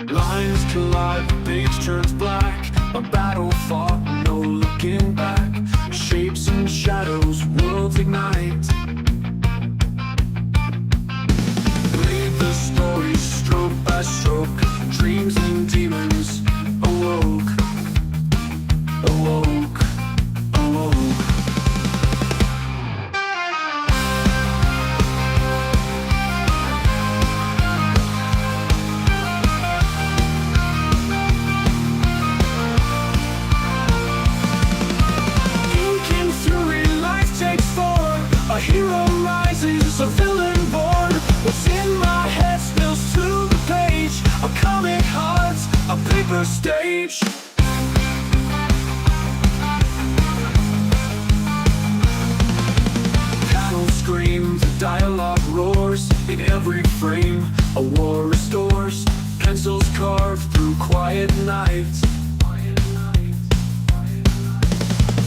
Lines collide, the page turns black. A battle fought, no looking back. Shapes and shadows, worlds ignite. Read the story stroke by stroke. Dreams and demons awoke, awoke, awoke. A hero rises, a villain born. What's in my head spills to the page. A comic heart, a paper stage. Panels scream, the dialogue roars. In every frame, a war restores. Pencils carve through quiet nights.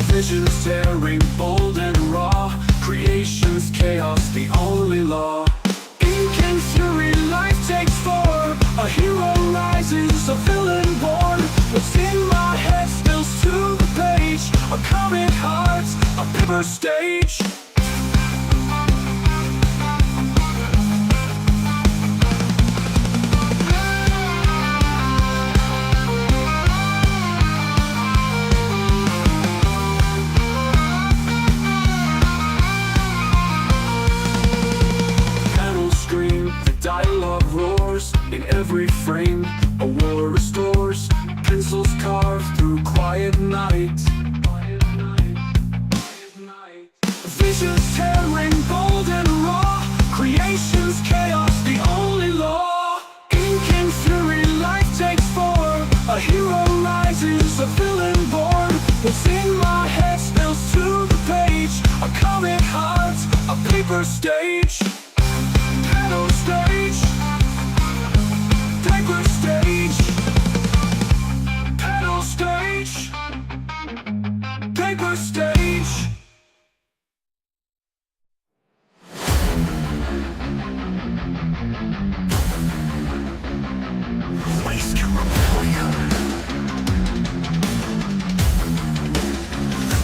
Visions tearing, bold and raw. Creation's chaos, the only law. Ink and fury, life takes form. A hero rises, a villain born. What's in my head spills to the page. A comic heart, a paper stage. Dialogue roars, in every frame, a war restores. Pencils carve through quiet night. Visions tearing, bold and raw. Creation's chaos, the only law. Ink and fury, life takes form. A hero rises, a villain born. What's in my head spills to the page. A comic heart, a paper stage. Panel stage, paper stage. Panel stage, paper stage. Waste rebellion.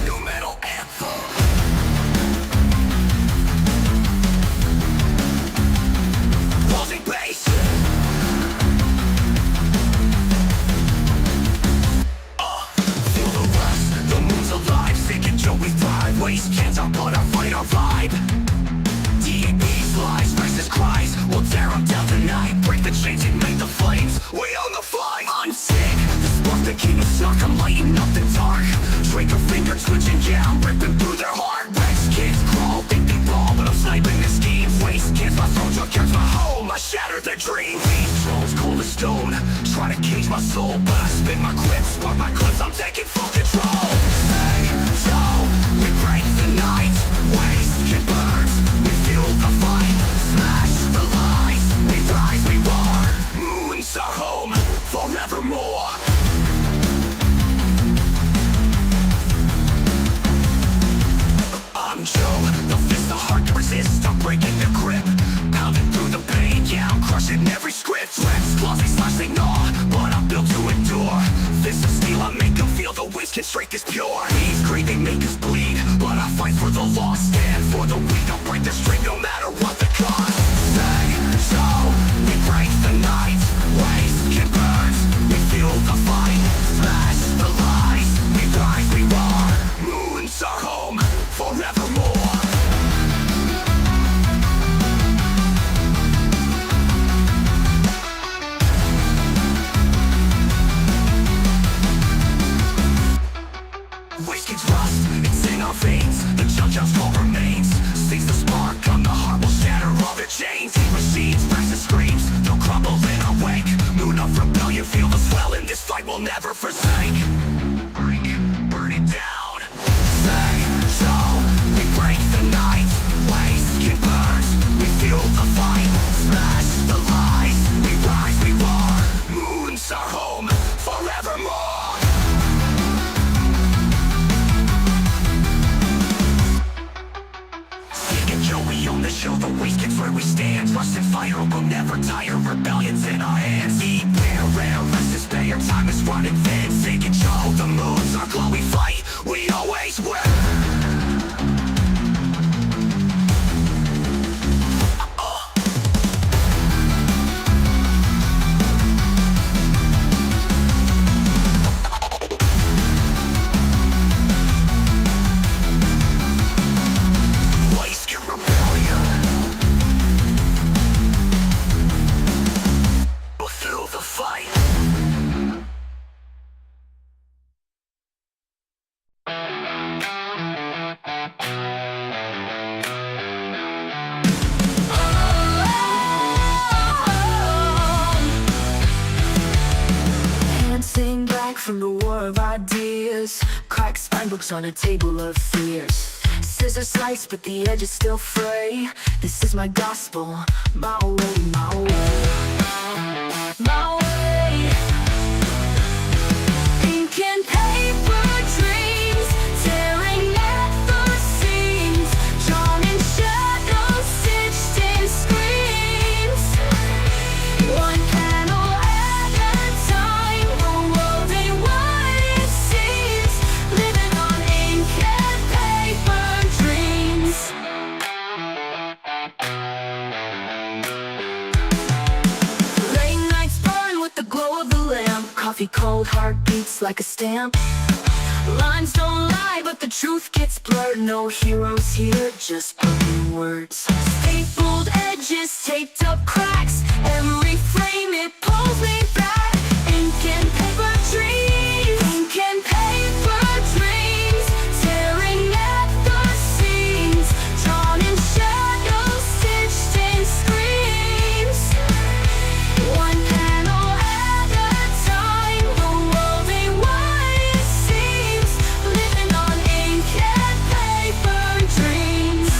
No metal anthem. Base. Feel the rust, the moon's alive. Cig and Joe, we thrive. Waste cans are but our fight, our vibe. DAB's lies versus cries. We'll tear them down tonight. Break the chains, ignite the flames. We on the fight. I'm sick. The spark that keep us stuck. I'm lighting up the dark. Trigger finger twitching, yeah, I'm ripping through their heart. Rex kids crawl, think they brawl, but I'm sniping the scheme. Waste cans, my throat, your cares, my home. I shatter their dreams. These trolls cold as stone. Try to cage my soul, but I spin my grip, spark my clips, I'm taking full control. Hey, so we break the night. Waste can burn. We fuel the fight. Smash the lies. We rise, we roar. Moon's our home forevermore. I'm Joe, the fist, the heart to resist. I'm breaking the grip, pounding through the pain. Yeah, I'm crushing every script. Threats, claws, they slash, they gnaw, but I'm built to endure. Fist of steel, I make them feel the waste can strike is pure. These greed, they make us bleed, but I fight for the lost. Stand for the weak, I'll break the string no matter what the cost. Say, so, we break the night. Waste can burn, we fuel the fight. Smash the lies, we rise, we roar. Moon's our home forevermore. Waste gets rust, it's in our veins. The jump call remains. Sees the spark on the heart, will shatter all the chains. Heat machines, precious screams, they'll crumble in our wake. Moon of rebellion, feel the swell in this fight we'll never forsake. Break, burn it down. Say, so, we break the night. Waste can burn, we fuel the fight. Smash the lies, we rise, we roar. Moon's our home forevermore. rebellions in our hands. Eat, bear, around, let's despair. Time is running thin. Cig and Joe, the moon's our glow. We fight, we always win. From the war of ideas, cracked spine books on a table of fears. Scissors slice, but the edge is still fray. This is my gospel, my way, my way, my way. Ink and paper dreams, tearing at the seams, drawn in shadows, stitched in screens. One panel at a time, the world ain't what it seems. Living on ink and paper dreams. Late nights burn with the glow of the lamp. Coffee cold, heart beats like a stamp. Lines don't lie, but the truth gets blurred. No heroes here, just broken words. Stapled edges, taped up cracks. Every frame, it pulls me back. Ink and paper dreams, ink and paper dreams, tearing at the seams, drawn in shadows, stitched in screens. One panel at a time, the world ain't what it seems. Living on ink and paper dreams.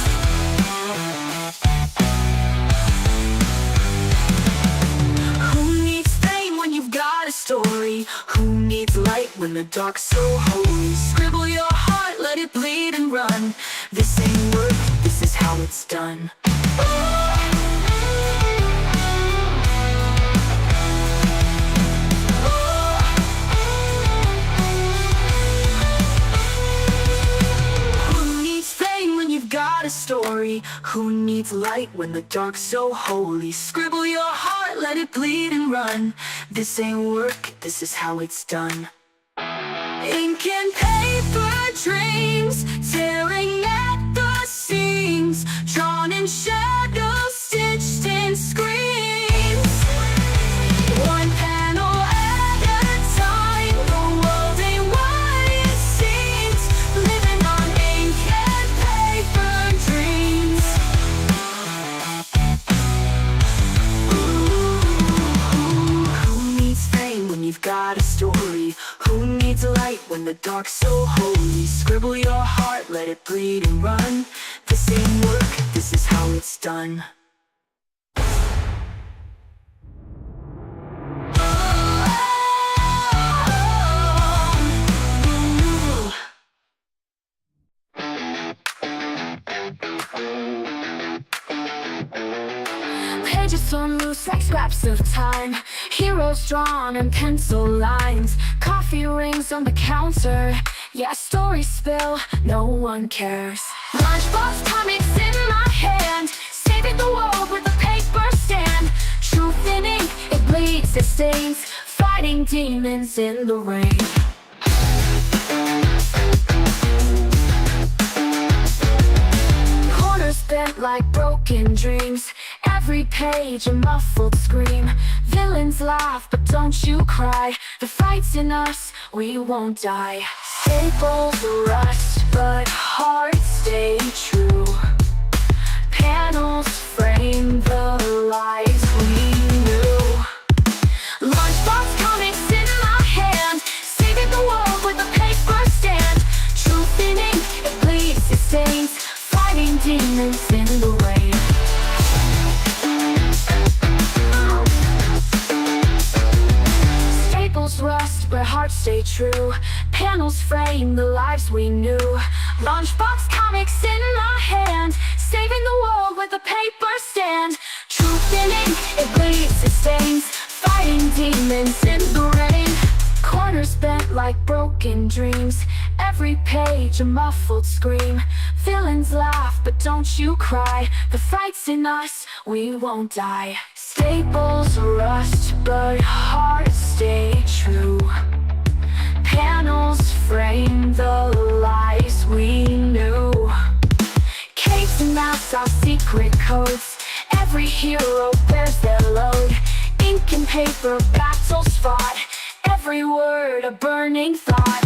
Who needs fame when you've got a story? Who needs light when the dark's so holy? Scribble your heart, let it bleed and run. This ain't work, this is how it's done. Who needs fame when you've got a story? Who needs light when the dark's so holy? Scribble your heart, let it bleed and run. This ain't work, this is how it's done. Ink and paper dreams, tearing at the seams, drawn in shadows, stitched in screens. One panel at a time, the world ain't what it seems. Living on ink and paper dreams. Who needs fame when you've got a story? Who needs light when the dark's so holy? Scribble your heart, let it bleed and run. This ain't work, this is how it's done. Pages torn loose like scraps of time. Heroes drawn in pencil lines. Coffee rings on the counter. Yeah, stories spill, no one cares. LunchBox comics in my hand, saving the world with a paper stand. Truth in ink, it bleeds, it stains, fighting demons in the rain. Corners bent like broken dreams. Every page a muffled scream. Villains laugh, but don't you cry. The fight's in us, we won't die. Staples rust, but hearts stay true. Panels frame the lies we knew. LunchBox comics in my hand, saving the world with a paper stand. Truth in ink, it bleeds, it stains, fighting demons in the rain. Staples rust, but hearts stay true. Panels frame the lives we knew. LunchBox comics in my hand, saving the world with a paper stand. Truth in ink, it bleeds, it stains, fighting demons in the rain. Corners bent like broken dreams, every page a muffled scream. Villains laugh, but don't you cry, the fight's in us, we won't die. Staples rust, but hearts stay true. Panels frame the lies we knew. Caves and masks are secret codes, every hero bears their load. Ink and paper, battles fought, every word a burning thought.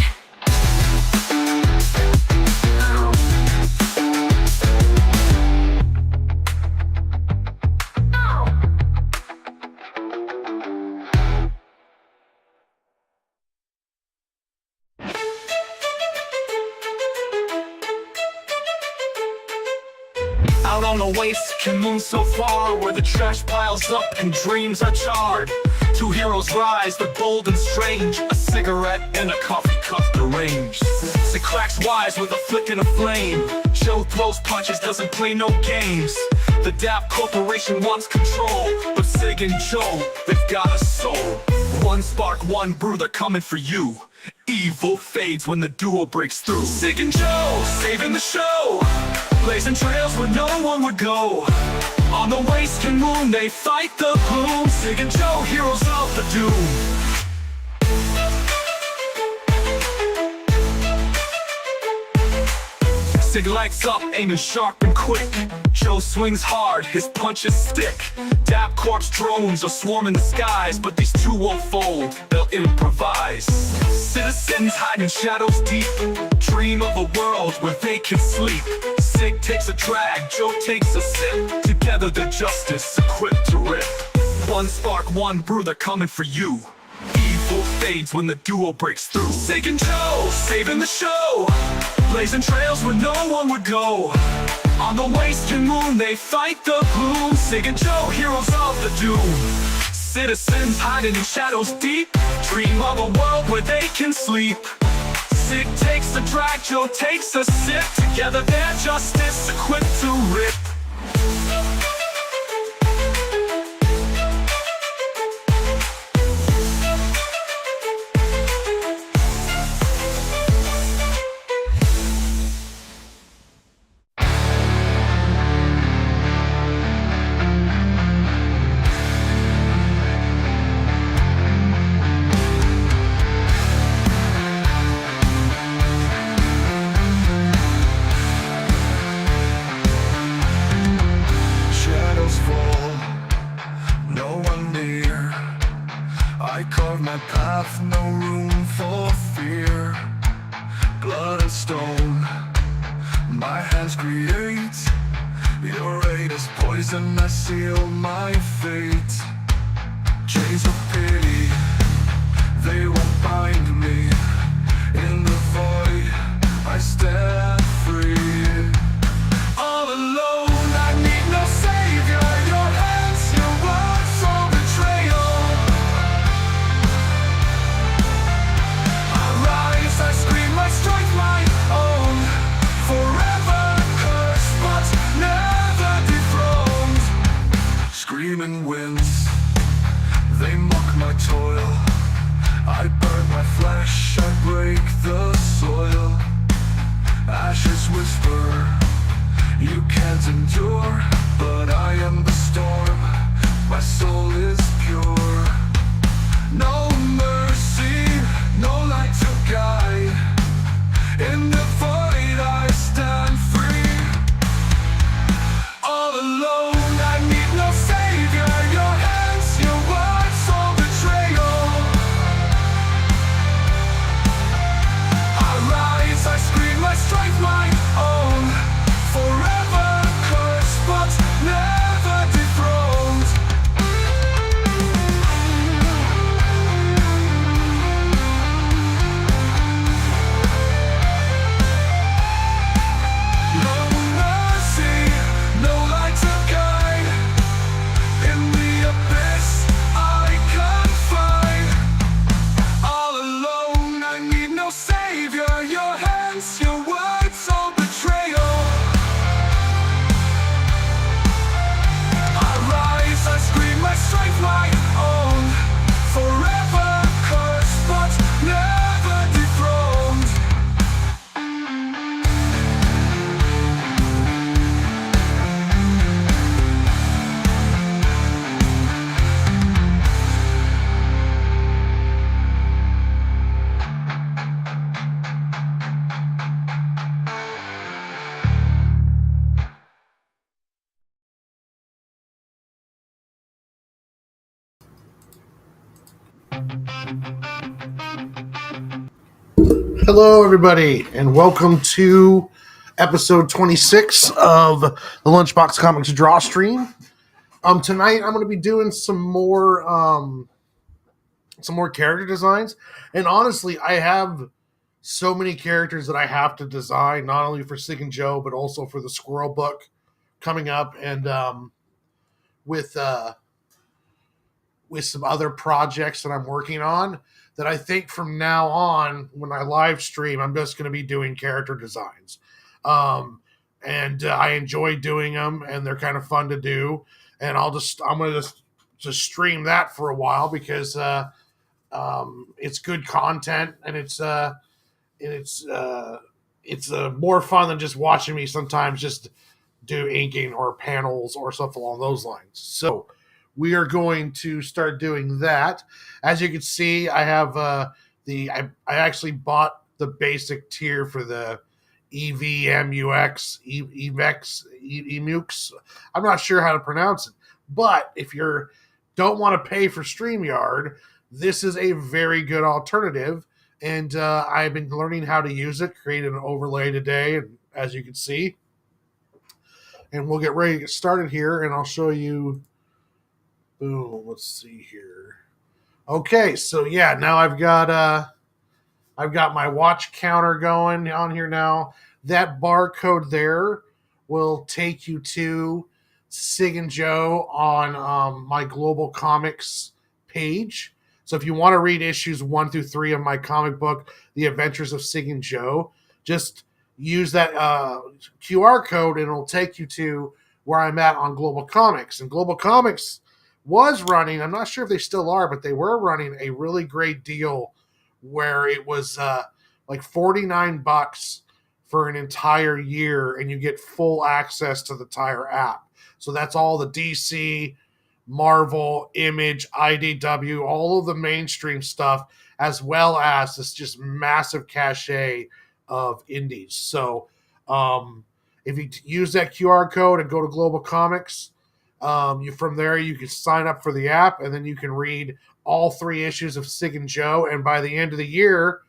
Out on the waste can moon so far, where the trash piles up and dreams are charred. Two heroes rise, they're bold and strange, a cigarette and a coffee cup deranged. Cig cracks wise with a flick and a flame. Joe throws punches, doesn't play no games. The Dap Corporation wants control, but Cig and Joe, they've got a soul. One spark, one brew, they're coming for you. Evil fades when the duo breaks through. Cig and Joe, saving the show, blazing trails where no one would go. On the waste and moon, they fight the gloom. Cig and Joe, heroes of the doom. Cig lights up, aiming sharp and quick. Joe swings hard, his punches stick. Dap Corp's drones are swarming the skies, but these two won't fold, they'll improvise. Citizens hide in shadows deep, dream of a world where they can sleep. Cig takes a drag, Joe takes a sip. Together they're justice, equipped to rip. One spark, one brew, they're coming for you. Evil fades when the duo breaks through. Cig and Joe, saving the show, blazing trails where no one would go. On the waste and moon, they fight the gloom. Cig and Joe, heroes of the doom. Citizens hiding in shadows deep, dream of a world where they can sleep. Cig takes the drag, Joe takes a sip. Together they're justice, equipped to rip. I carve my path, no room for fear. Blood and stone, my hands create. Your aid is poison, I seal my fate. Chains of pity, they won't bind me. In the void, I stand free. All alone, I need no savior. Your hands, your words, all betrayal. I rise, I scream, I strike my own. Forever cursed, but never dethroned. Screaming winds, they mock my toil. I burn my flesh, I break the soil. Ashes whisper, you can't endure, but I am the storm, my soul is pure. No mercy, no light to guide. In the void I stand free. All alone, I need no savior. Your hands, your words, all betrayal. I rise, I scream, I strike my own. Forever cursed, but never dethroned. Hello, everybody, and welcome to episode 26 of the LunchBox Comics Draw Stream. Tonight I'm going to be doing some more character designs, and honestly, I have so many characters that I have to design, not only for Cig and Joe, but also for the Squirrel book coming up, and with some other projects that I'm working on. That I think from now on, when I live stream, I'm just going to be doing character designs. And I enjoy doing them, and they're kind of fun to do. And I'm going to just stream that for a while because it's good content, and it's more fun than just watching me sometimes just do inking or panels or stuff along those lines. So we are going to start doing that. As you can see, I have I actually bought the basic tier for the EMUX. I'm not sure how to pronounce it, but if you don't want to pay for StreamYard, this is a very good alternative. And I've been learning how to use it, created an overlay today, and as you can see. And we'll get ready to get started here, and I'll show you. Boom, let's see here. Okay, so yeah, now I've got my watch counter going on here now. That barcode there will take you to Cig and Joe on my GlobalComix page. So if you want to read issues 1 through 3 of my comic book, The Adventures of Cig and Joe, just use that QR code and it'll take you to where I'm at on GlobalComix. And GlobalComix was running, I'm not sure if they still are, but they were running a really great deal where it was like $49 for an entire year, and you get full access to the entire app. So that's all the DC, Marvel, Image, IDW, all of the mainstream stuff, as well as this just massive cachet of indies. So if you use that QR code and go to GlobalComix, from there you can sign up for the app, and then you can read all 3 issues of Cig and Joe. And by the end of the year,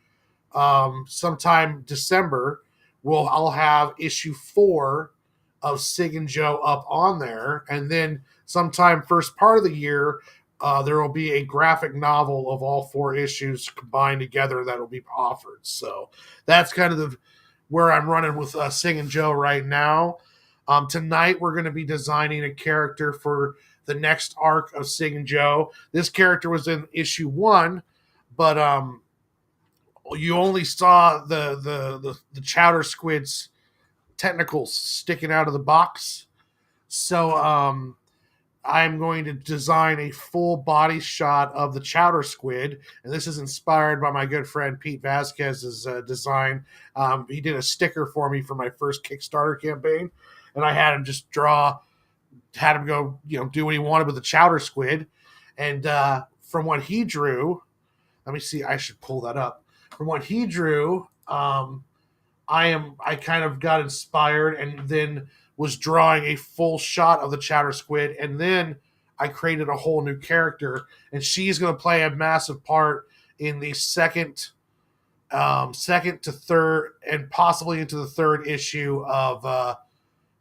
sometime December, I'll have issue 4 of Cig and Joe up on there, and then sometime first part of the year, there will be a graphic novel of all 4 issues combined together that will be offered. So that's kind of where I'm running with Cig and Joe right now. Tonight, we're going to be designing a character for the next arc of Cig and Joe. This character was in issue 1, but you only saw the Chowder Squid's tentacles sticking out of the box. So I'm going to design a full body shot of the Chowder Squid, and this is inspired by my good friend Peat Vazquez's design. He did a sticker for me for my first Kickstarter campaign, and I had him just had him go, do what he wanted with the Chowder Squid. And from what he drew, let me see, I should pull that up. From what he drew, I kind of got inspired and then was drawing a full shot of the Chowder Squid, and then I created a whole new character, and she's going to play a massive part in the second to third, and possibly into the 3rd issue of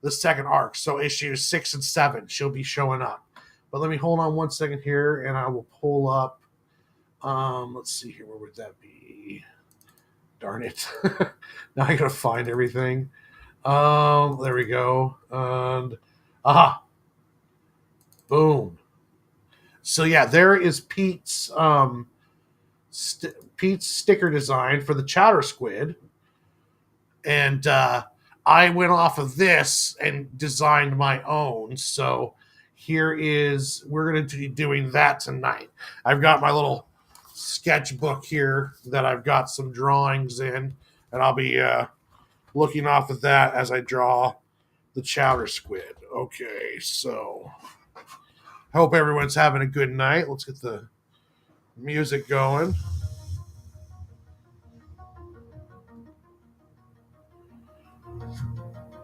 the second arc. So issues 6 and 7, she'll be showing up. But let me hold on one second here, and I will pull up. Let's see here. Where would that be? Darn it. Now I gotta find everything. There we go. And boom. So yeah, there is Pete's sticker design for the Chowder Squid, and I went off of this and designed my own. So we're going to be doing that tonight. I've got my little sketchbook here that I've got some drawings in, and I'll be looking off of that as I draw the Chowder Squid. Okay, so hope everyone's having a good night. Let's get the music going.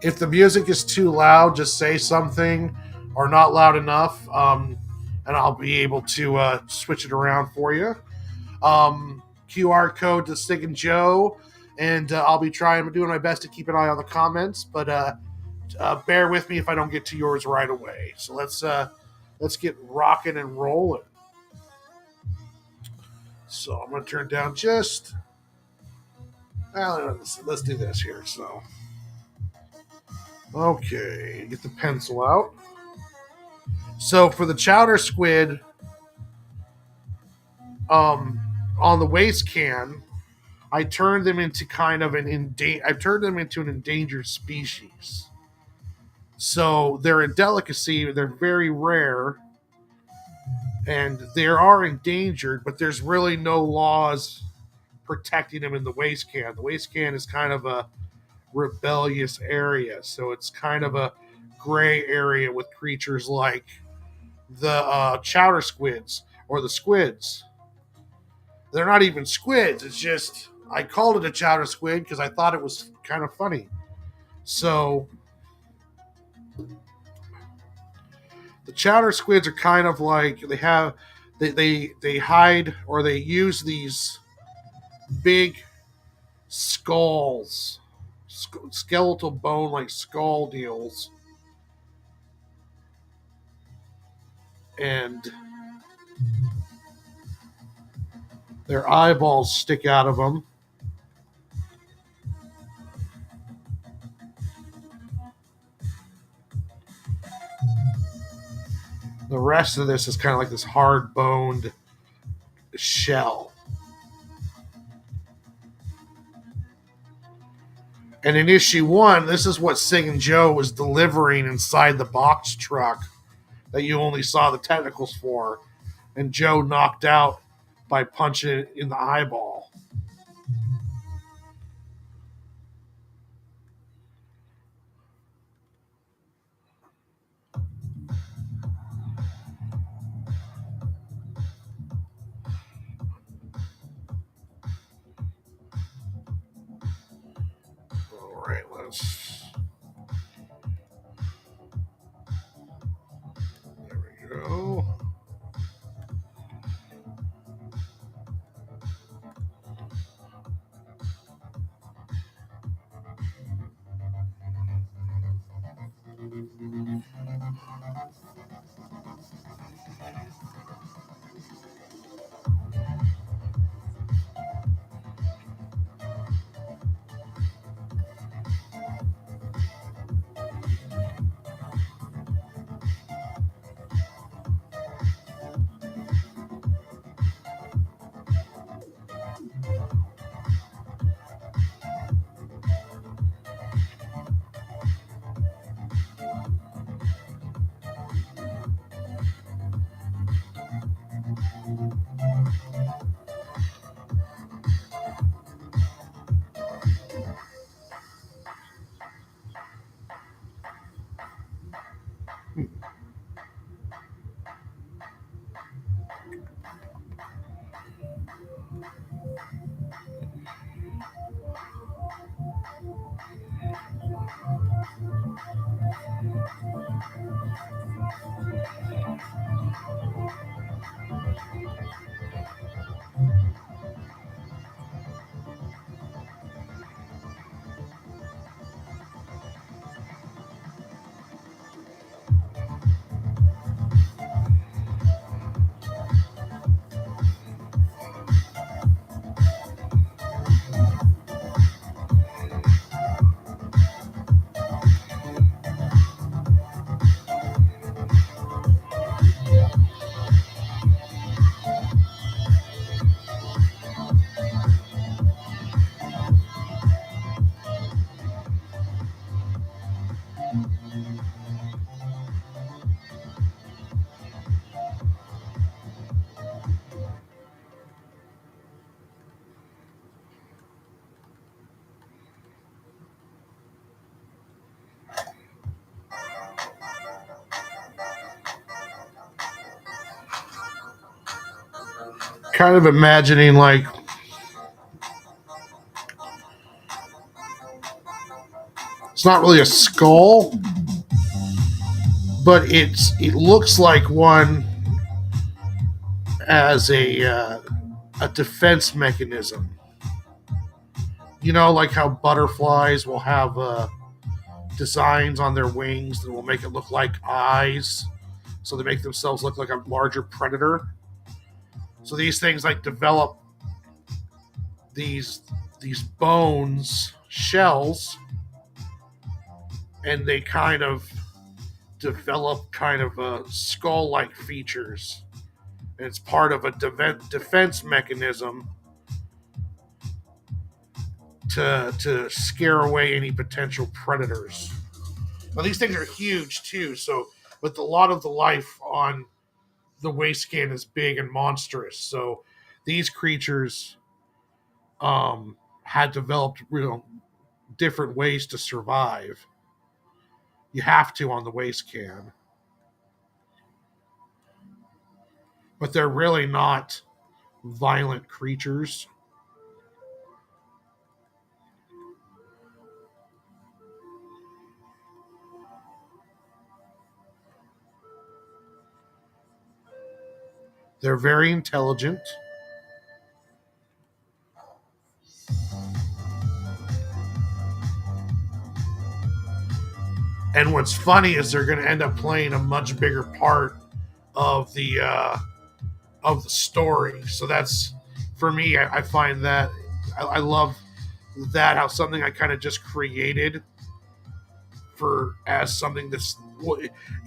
If the music is too loud, just say something, or not loud enough, and I'll be able to switch it around for you. QR code to Cig and Joe, and I'll be doing my best to keep an eye on the comments. But bear with me if I don't get to yours right away. So let's get rocking and rolling. So I'm going to turn down let's do this here. So, okay, get the pencil out. So for the Chowder Squid, on the waste can, I turned them into an endangered species. So they're a delicacy. They're very rare, and they are endangered. But there's really no laws protecting them in the waste can. The waste can is kind of a rebellious area, so it's kind of a gray area with creatures like the chowder squids or the squids. They're not even squids. It's just I called it a chowder squid because I thought it was kind of funny. So the chowder squids are kind of like they hide or they use these big skulls, skeletal bone like skull deals, and their eyeballs stick out of them. The rest of this is kind of like this hard-boned shell. And in issue 1, this is what Cig and Joe was delivering inside the box truck that you only saw the tentacles for, and Joe knocked out by punching it in the eyeball. All right, there we go. Kind of imagining like it's not really a skull, but it looks like one as a a defense mechanism. You know, like how butterflies will have designs on their wings that will make it look like eyes, so they make themselves look like a larger predator. So these things like develop these these bones shells, and they kind of develop kind of skull-like features. And it's part of a defense mechanism to scare away any potential predators. Now these things are huge too, so with a lot of the life on the waste can is big and monstrous. So these creatures had developed different ways to survive. You have to on the waste can, but they're really not violent creatures. They're very intelligent. And what's funny is they're going to end up playing a much bigger part of the story. So that's for me. I find that I love that how something I kind of just created for as something that's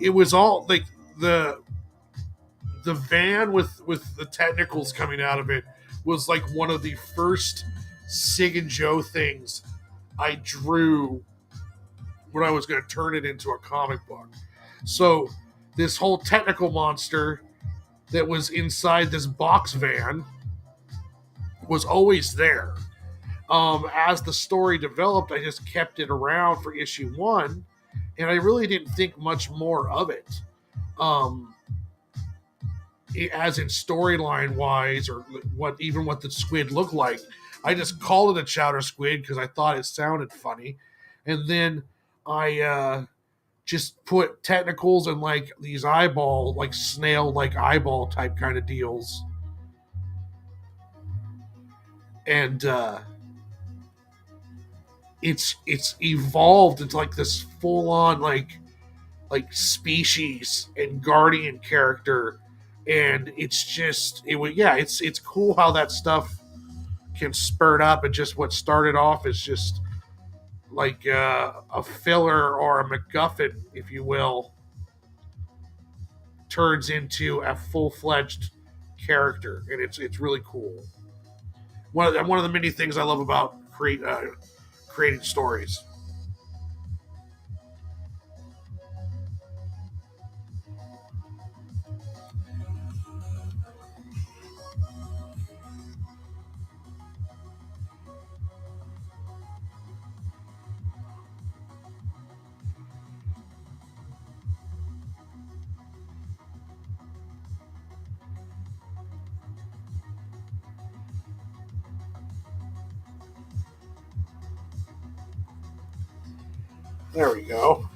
it was all like the the van with the technicals coming out of it was like one of the first Cig and Joe things I drew when I was going to turn it into a comic book. So this whole technical monster that was inside this box van was always there. As the story developed, I just kept it around for issue one, and I really didn't think much more of it. Um, as in storyline wise, or what the squid looked like. I just called it a chowder squid because I thought it sounded funny, and then I just put technicals and like these eyeball, like snail, like eyeball type kind of deals, and it's evolved into like this full on like species and guardian character, and it's just it's cool how that stuff can spurt up, and just what started off as just like a filler or a MacGuffin, if you will, turns into a full-fledged character, and it's really cool. One of the many things I love about creating stories. There we go.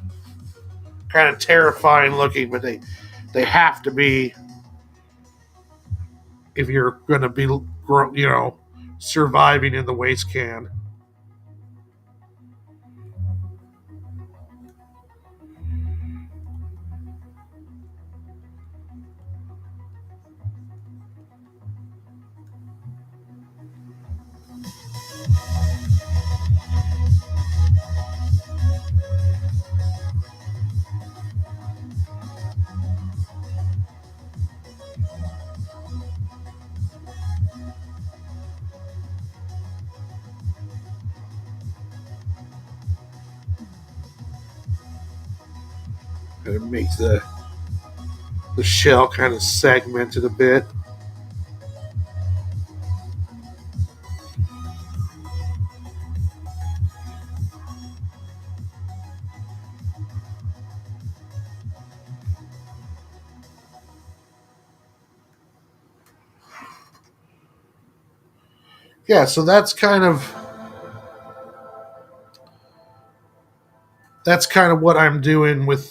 Kind of terrifying looking, but they have to be if you're going to be surviving in the waste can. And make the shell kind of segmented a bit. Yeah, so that's kind of what I'm doing with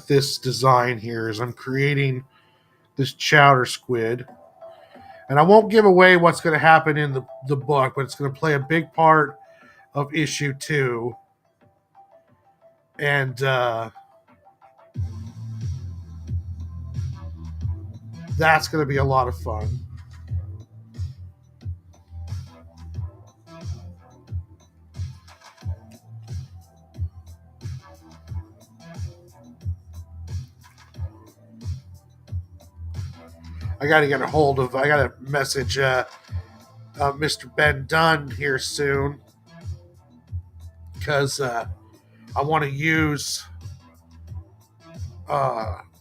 this design here is I'm creating this chowder squid, And I won't give away what's going to happen in the book, but it's going to play a big part of issue 2. And that's going to be a lot of fun. I got to get a hold of, I got to message Mr. Ben Dunn here soon, because I want to use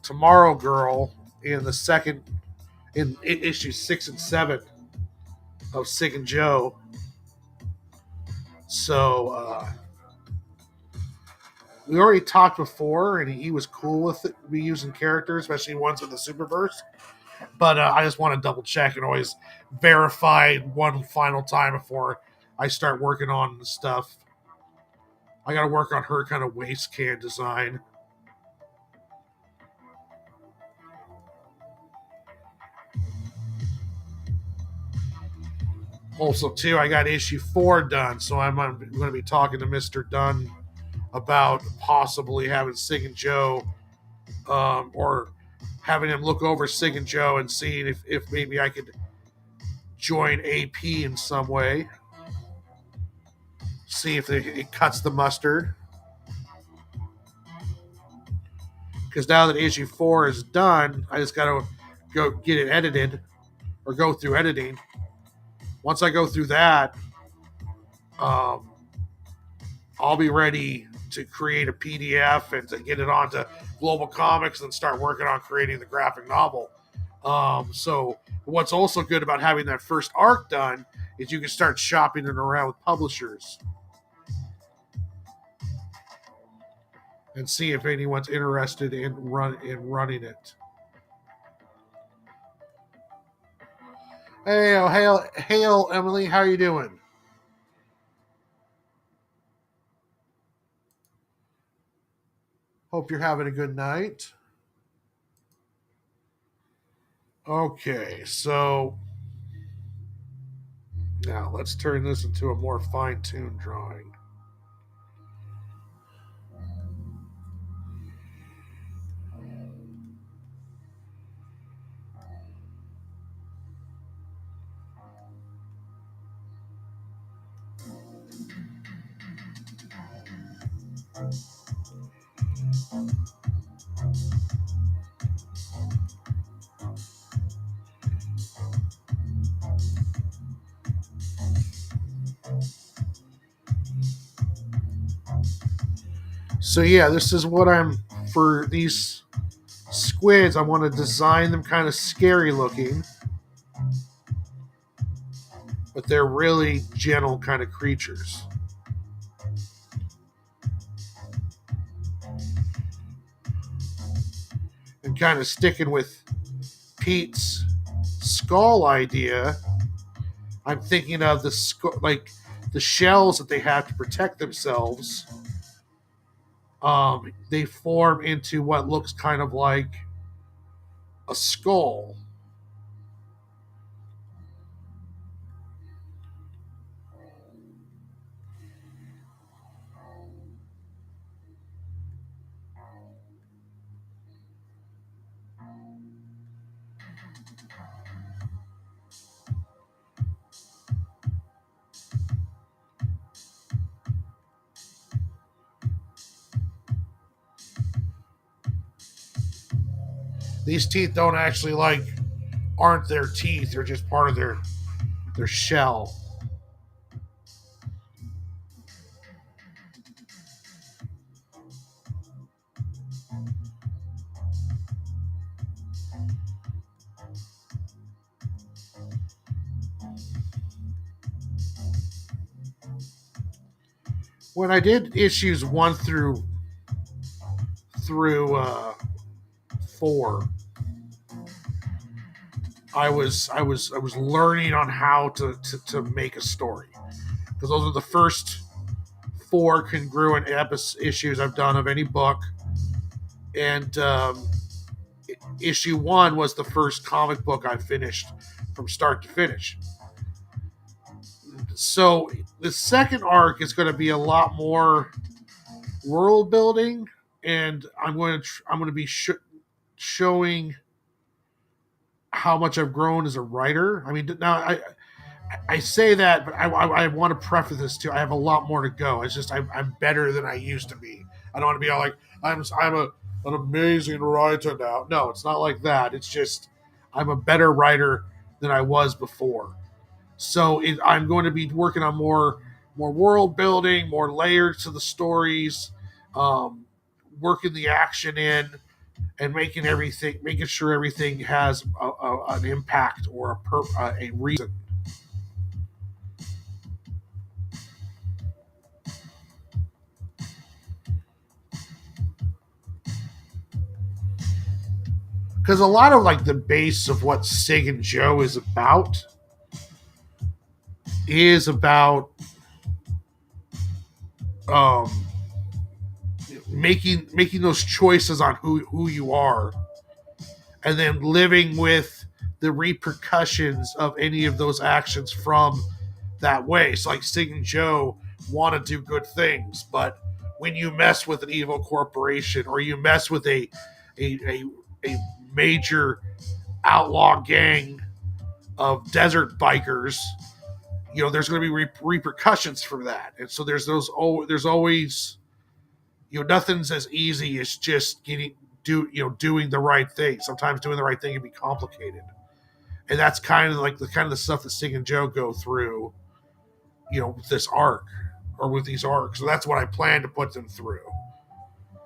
Tomorrow Girl in the second, in issue 6 and 7 of Cig and Joe. So we already talked before, and he was cool with it, me using characters, especially ones with the Superverse. But I just want to double check and always verify one final time before I start working on the stuff. I got to work on her kind of waste can design. Also, too, I got issue 4 done, so I'm going to be talking to Mr. Dunn about possibly having Cig and Joe, or having him look over Cig and Joe and seeing if maybe I could join AP in some way. See if it cuts the mustard. Because now that issue 4 is done, I just got to go get it edited or go through editing. Once I go through that, I'll be ready to create a PDF and to get it onto GlobalComix and start working on creating the graphic novel. So what's also good about having that first arc done is you can start shopping it around with publishers and see if anyone's interested in running it. Hail, Emily, how you doing? Hope you're having a good night. Okay, so now let's turn this into a more fine-tuned drawing. So yeah, this is what I'm, for these squids, I want to design them kind of scary looking, but they're really gentle kind of creatures. And kind of sticking with Pete's skull idea, I'm thinking of like the shells that they have to protect themselves. They form into what looks kind of like a skull. These teeth don't actually aren't their teeth, they're just part of their shell. When I did issues 1 through 4, I was learning on how to make a story, because those are the first 4 congruent issues I've done of any book, and issue 1 was the first comic book I finished from start to finish. So the second arc is going to be a lot more world building, and I'm going to be showing how much I've grown as a writer. I mean, now I say that, but I want to preface this too. I have a lot more to go. It's just I'm better than I used to be. I don't want to be all like an amazing writer now. No, it's not like that. It's just I'm a better writer than I was before. So I'm going to be working on more world building, more layers to the stories, um, working the action in, and making sure everything has an impact or a reason. Because a lot of like the base of what Cig and Joe is about um, making those choices on who you are, and then living with the repercussions of any of those actions from that way. So like Cig and Joe want to do good things, but when you mess with an evil corporation or you mess with a, a, a major outlaw gang of desert bikers, there's going to be repercussions for that. And so there's always, nothing's as easy as just doing the right thing. Sometimes doing the right thing can be complicated. And that's kind of like the stuff that Cig and Joe go through, with this arc or with these arcs. So that's what I plan to put them through.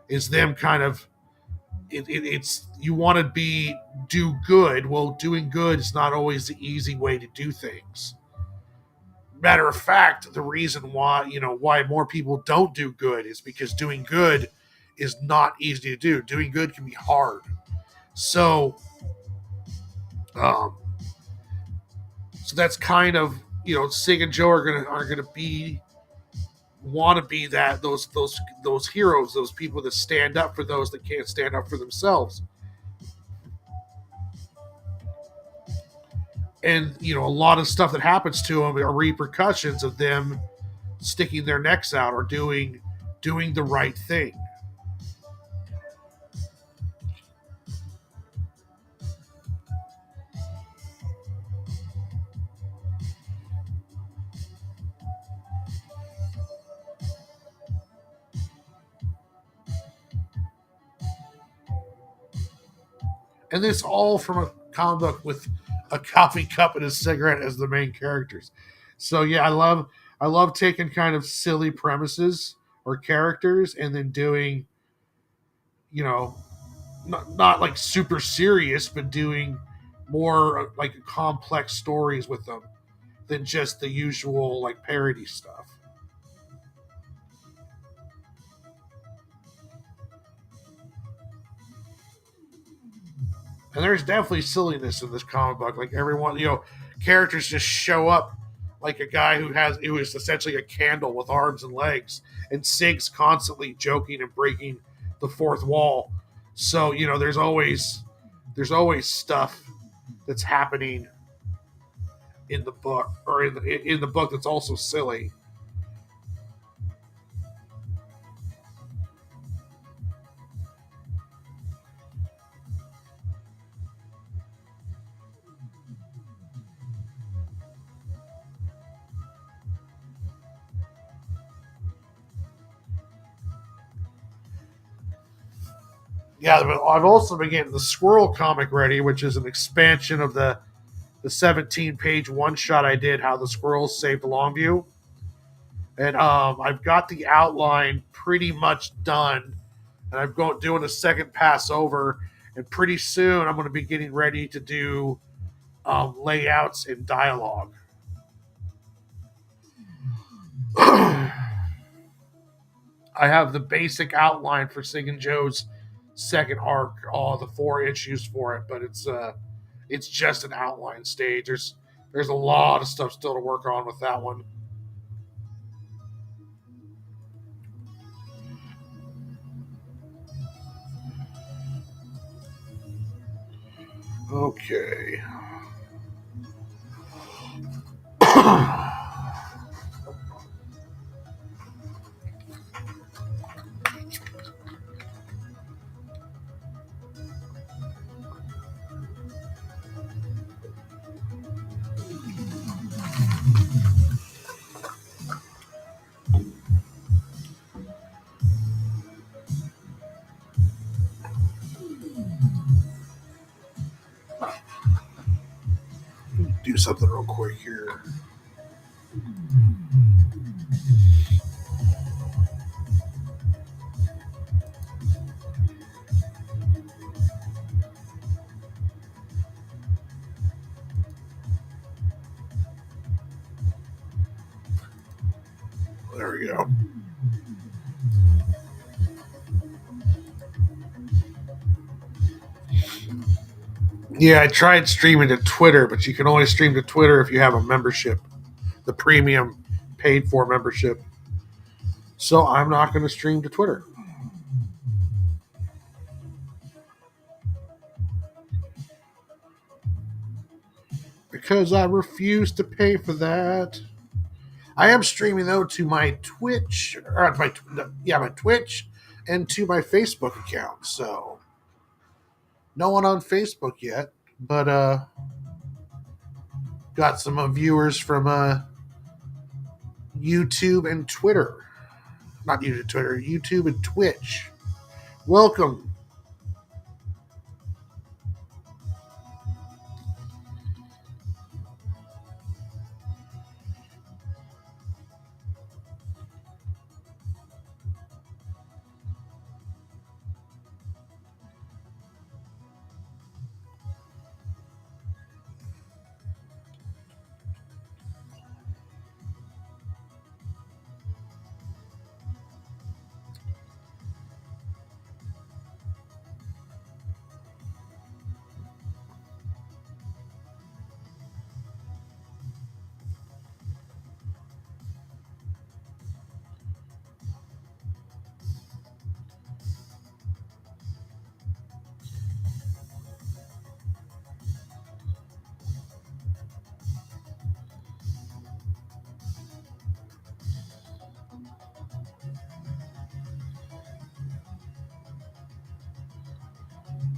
Is them kind of it's you want to do good. Well, doing good is not always the easy way to do things. Matter of fact, the reason why more people don't do good is because doing good is not easy to do. Doing good can be hard. So, um, so that's kind of Cig and Joe are gonna want to be those heroes, those people that stand up for those that can't stand up for themselves. And a lot of stuff that happens to them are repercussions of them sticking their necks out or doing the right thing. And this all from a comic book with a coffee cup and a cigarette as the main characters. So yeah, I love taking kind of silly premises or characters and then doing, you know, not like super serious, but doing more like complex stories with them than just the usual like parody stuff. And there's definitely silliness in this comic book. Like everyone, characters just show up like a guy who is essentially a candle with arms and legs, and Sig's constantly joking and breaking the fourth wall. So there's always stuff that's happening in the book or in the book that's also silly. Yeah, but I've also been getting the Squirrel comic ready, which is an expansion of the 17-page one shot I did, how the squirrels saved Longview. And I've got the outline pretty much done, and I'm doing a second pass over. And pretty soon, I'm going to be getting ready to do layouts and dialogue. I have the basic outline for Cig and Joe's second arc, all the 4 issues for it, but it's just an outline stage. There's a lot of stuff still to work on with that one. Okay. Do something real quick here. There we go. Yeah, I tried streaming to Twitter, but you can only stream to Twitter if you have a membership, the premium paid for membership. So I'm not going to stream to Twitter. Because I refuse to pay for that. I am streaming though to my Twitch, or my Twitch, and to my Facebook account. So no one on Facebook yet, but got some viewers from YouTube and Twitter. Not YouTube, Twitter, YouTube and Twitch. Welcome.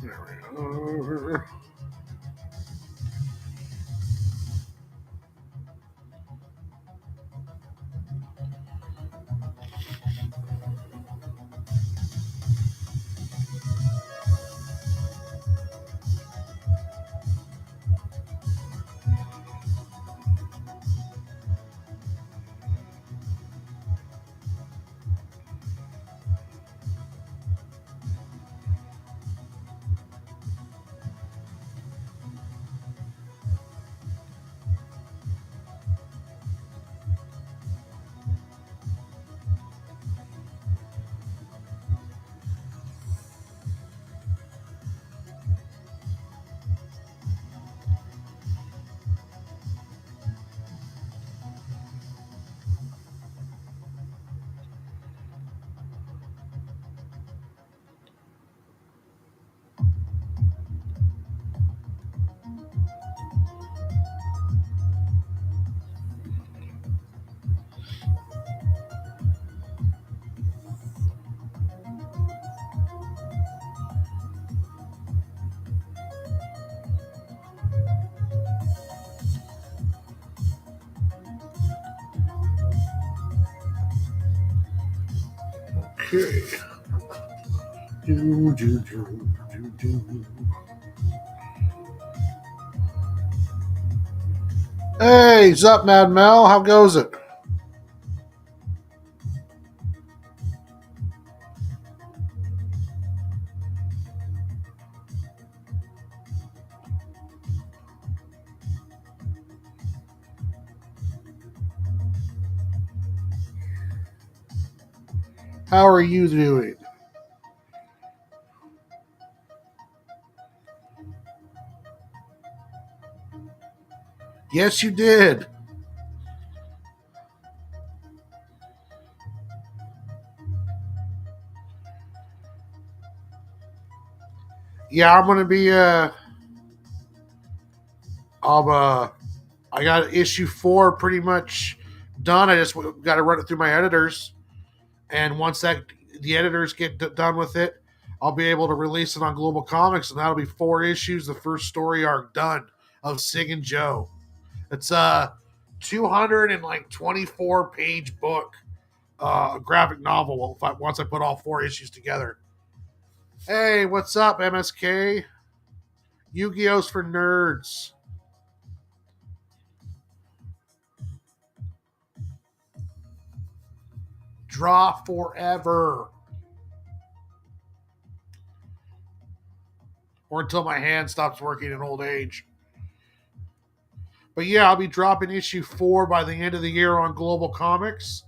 There we go. Okay. Hey, what's up, Mad Mel? How goes it? How are you doing? Yes, you did. Yeah, I'm gonna be I'll I got issue 4 pretty much done. I just got to run it through my editors, and once the editors get done with it, I'll be able to release it on GlobalComix, and that'll be 4 issues, the first story arc done of Cig and Joe. It's a 224 page book, graphic novel. Once I put all 4 issues together. Hey, what's up, MSK? Yu-Gi-Oh's for nerds. Draw forever. Or until my hand stops working in old age. But yeah, I'll be dropping issue 4 by the end of the year on GlobalComix.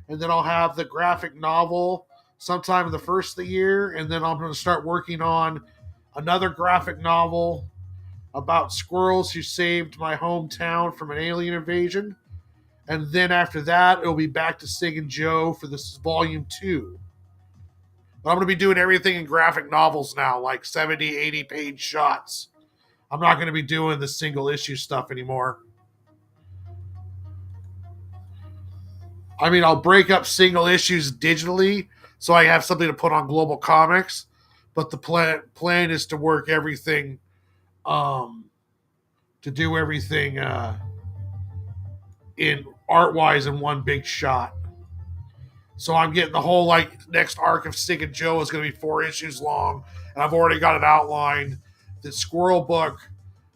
And then I'll have the graphic novel sometime in the first of the year. And then I'm going to start working on another graphic novel about squirrels who saved my hometown from an alien invasion. And then after that, it'll be back to Cig and Joe for this volume 2. But I'm going to be doing everything in graphic novels now, like 70, 80 page shots. I'm not going to be doing the single issue stuff anymore. I mean, I'll break up single issues digitally so I have something to put on GlobalComix. But the plan is to work everything, to do everything in art-wise in one big shot. So I'm getting the whole next arc of Cig and Joe is going to be 4 issues long, and I've already got it outlined. The Squirrel book,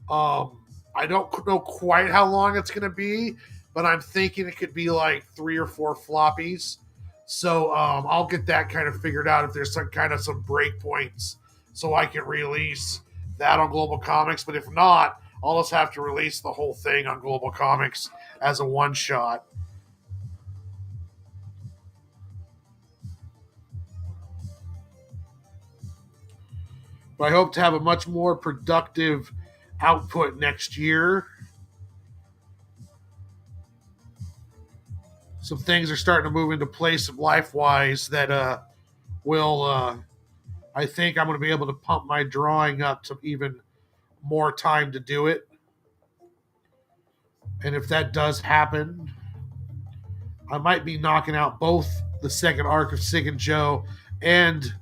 I don't know quite how long it's going to be, but I'm thinking it could be like 3 or 4 floppies. So I'll get that kind of figured out if there's some breakpoints, so I can release that on GlobalComix. But if not, I'll just have to release the whole thing on GlobalComix as a one shot. But I hope to have a much more productive output next year. Some things are starting to move into place life-wise that will, I think I'm going to be able to pump my drawing up to even more time to do it. And if that does happen, I might be knocking out both the second arc of Cig and Joe and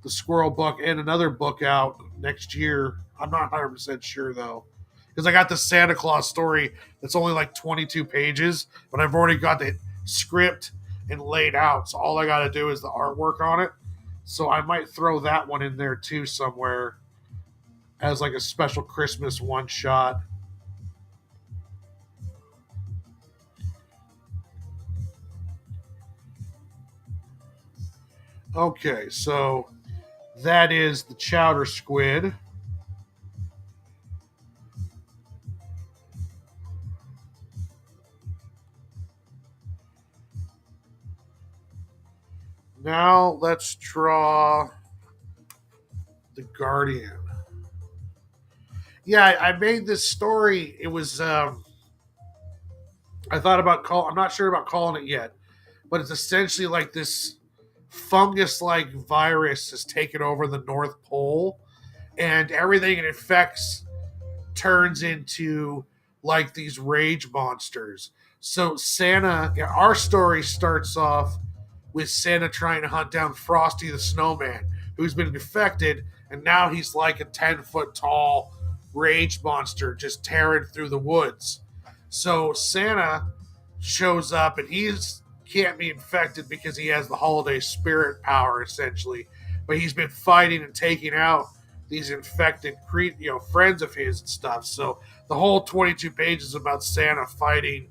the Squirrel book and another book out next year. I'm not 100% sure, though. Because I got the Santa Claus story that's only like 22 pages, but I've already got the script and laid out. So all I got to do is the artwork on it. So I might throw that one in there, too, somewhere as like a special Christmas one-shot. Okay, so that is the Chowder Squid. Now let's draw the Guardian. Yeah, I made this story. It was, I thought about I'm not sure about calling it yet, but it's essentially like this fungus-like virus has taken over the North Pole, and everything it infects turns into like these rage monsters. So our story starts off with Santa trying to hunt down Frosty the Snowman, who's been infected, and now he's like a 10-foot tall rage monster just tearing through the woods. So Santa shows up, and he's can't be infected because he has the holiday spirit power, essentially. But he's been fighting and taking out these infected friends of his and stuff. So the whole 22 pages is about Santa fighting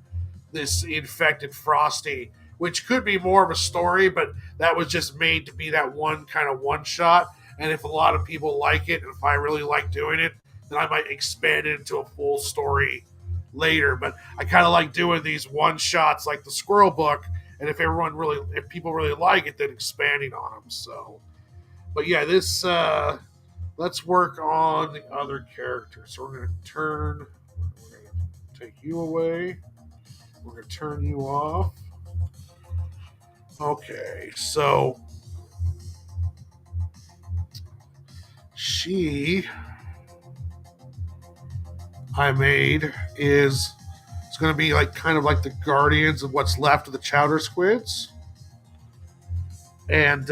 this infected Frosty, which could be more of a story, but that was just made to be that one kind of one shot. And if a lot of people like it, and if I really like doing it, then I might expand it into a full story later. But I kind of like doing these one shots like the Squirrel book, and if people really like it, then expanding on them. So, but yeah, this let's work on the other characters. So we're going to take you away. We're going to turn you off. Okay, so I made is going to be like kind of like the guardians of what's left of the Chowder Squids. And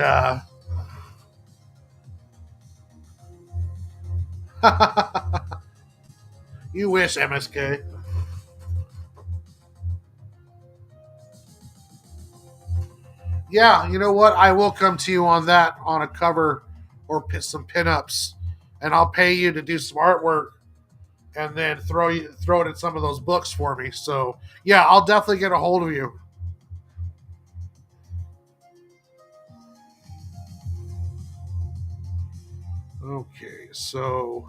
you wish, MSK. Yeah, you know what? I will come to you on that on a cover or some pinups, and I'll pay you to do some artwork, and then throw it in some of those books for me. So yeah, I'll definitely get a hold of you. Okay, so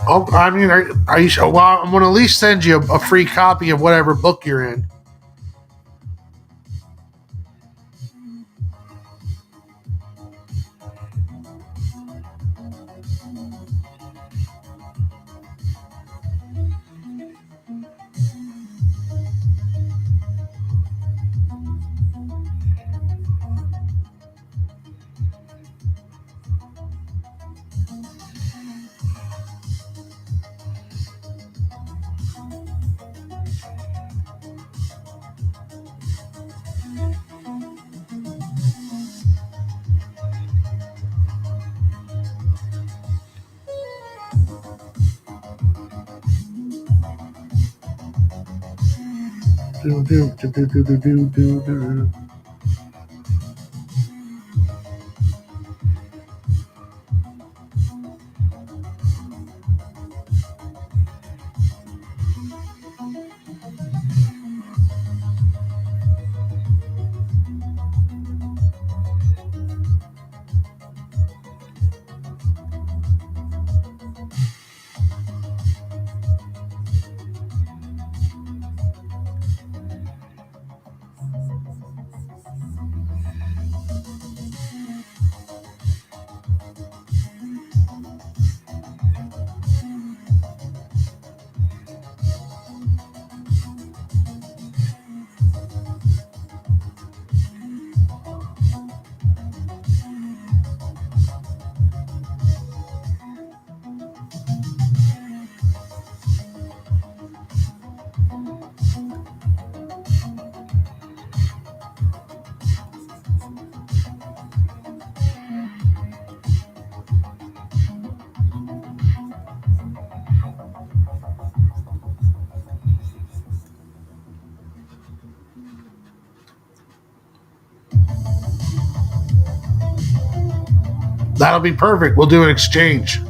oh, I mean, are you sure? Well, I'm going to at least send you a free copy of whatever book you're in. Do, do, do, do, do, do, do, do. That'll be perfect. We'll do an exchange.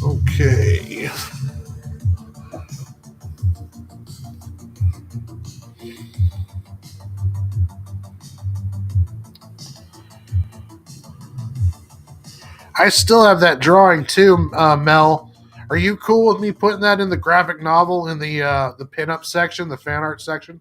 Okay. I still have that drawing too, Mel. Are you cool with me putting that in the graphic novel in the pinup section, the fan art section?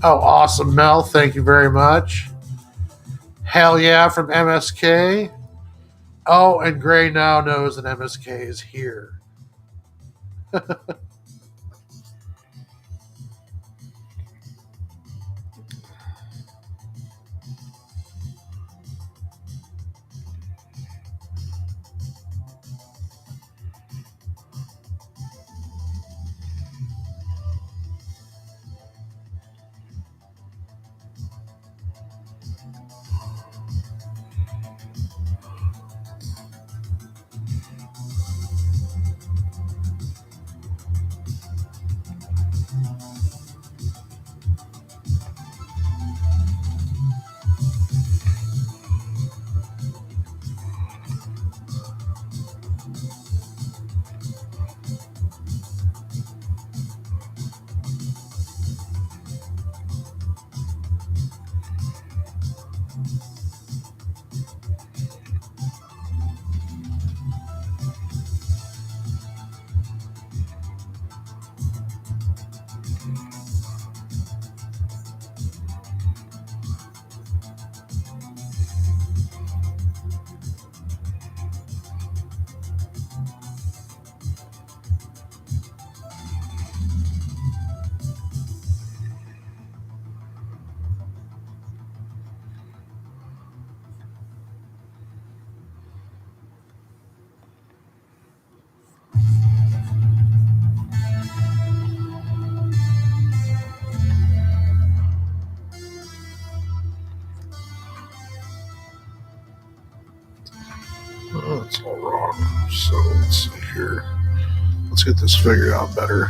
Oh, awesome, Mel. Thank you very much. Hell yeah from MSK. Oh, and Gray now knows that MSK is here. Oh, it's all wrong. So let's see here. Let's get this figured out better.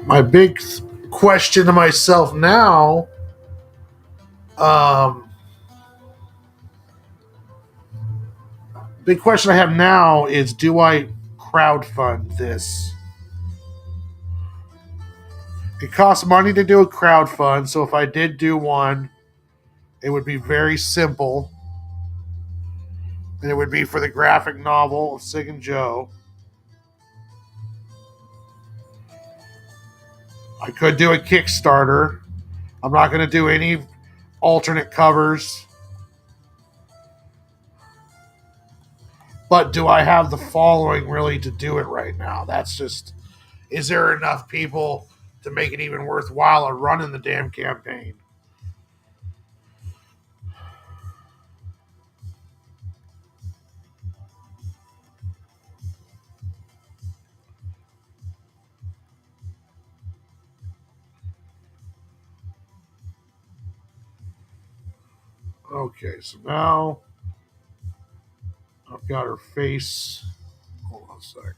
my big question to myself now, big question I have now is, do I crowdfund this? It costs money to do a crowdfund, so if I did do one, it would be very simple, and it would be for the graphic novel of Cig and Joe. I could do a Kickstarter. I'm not going to do any alternate covers. But do I have the following really to do it right now? That's just, is there enough people to make it even worthwhile of running the damn campaign? Okay, so now I've got her face. Hold on a sec.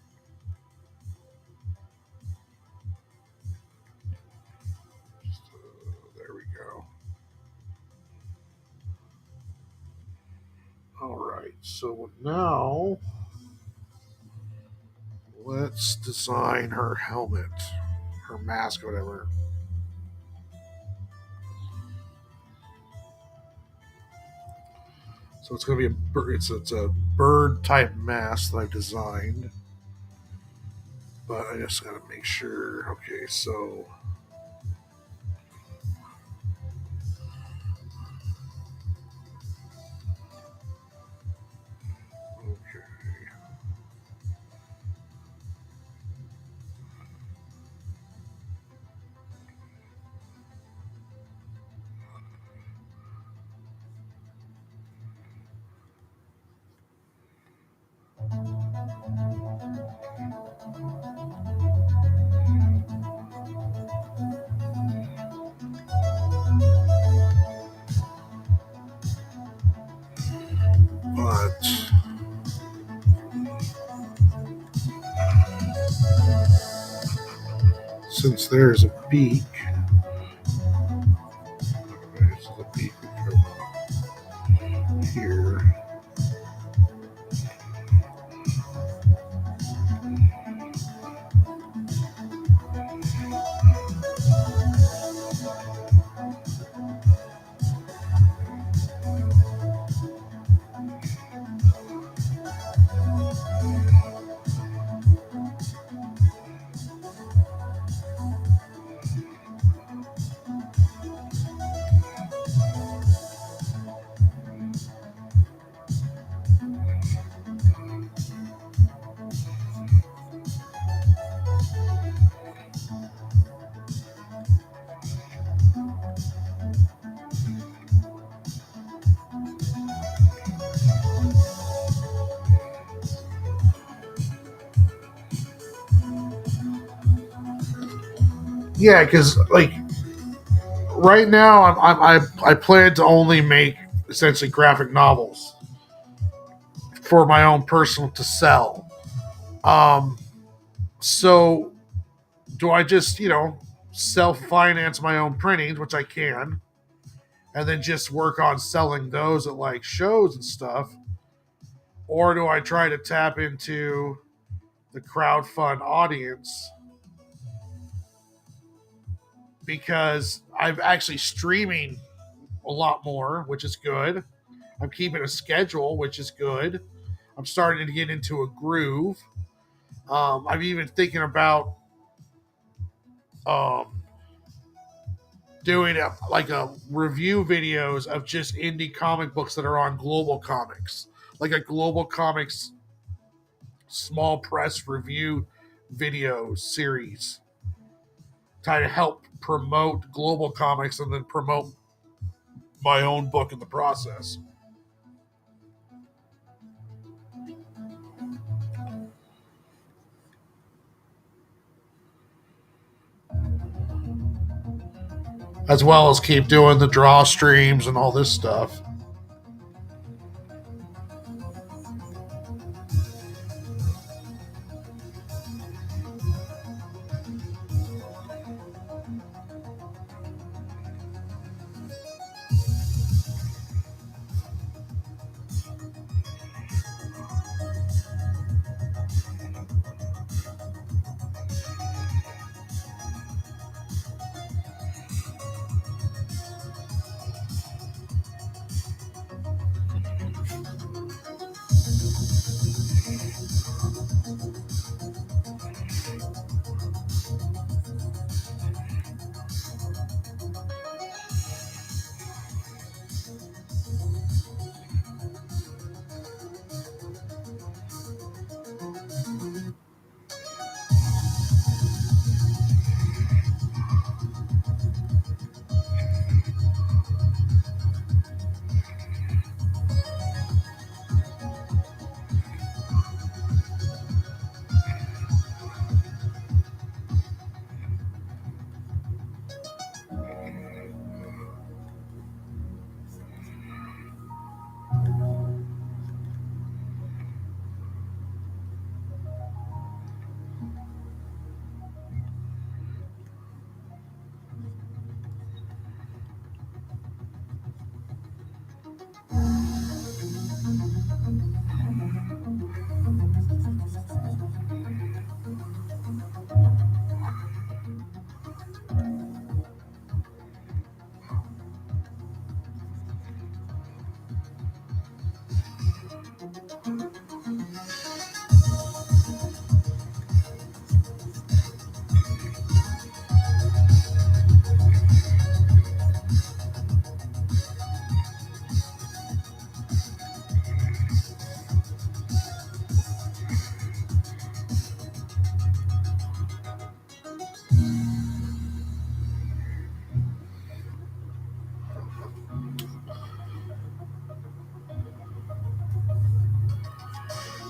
There we go. All right, so now let's design her helmet, her mask, whatever. So it's going to be it's a bird type mask that I've designed. But I just got to make sure. Okay, so okay. But since there's a beak, there's the beak here. Yeah, because like right now, I plan to only make essentially graphic novels for my own personal to sell. Um, so do I just self finance my own printings, which I can, and then just work on selling those at like shows and stuff, or do I try to tap into the crowdfund audience? Because I'm actually streaming a lot more, which is good. I'm keeping a schedule, which is good. I'm starting to get into a groove. I'm even thinking about um, doing a review videos of just indie comic books that are on GlobalComix, like a GlobalComix small press review video series, try to help promote GlobalComix and then promote my own book in the process. As well as keep doing the draw streams and all this stuff.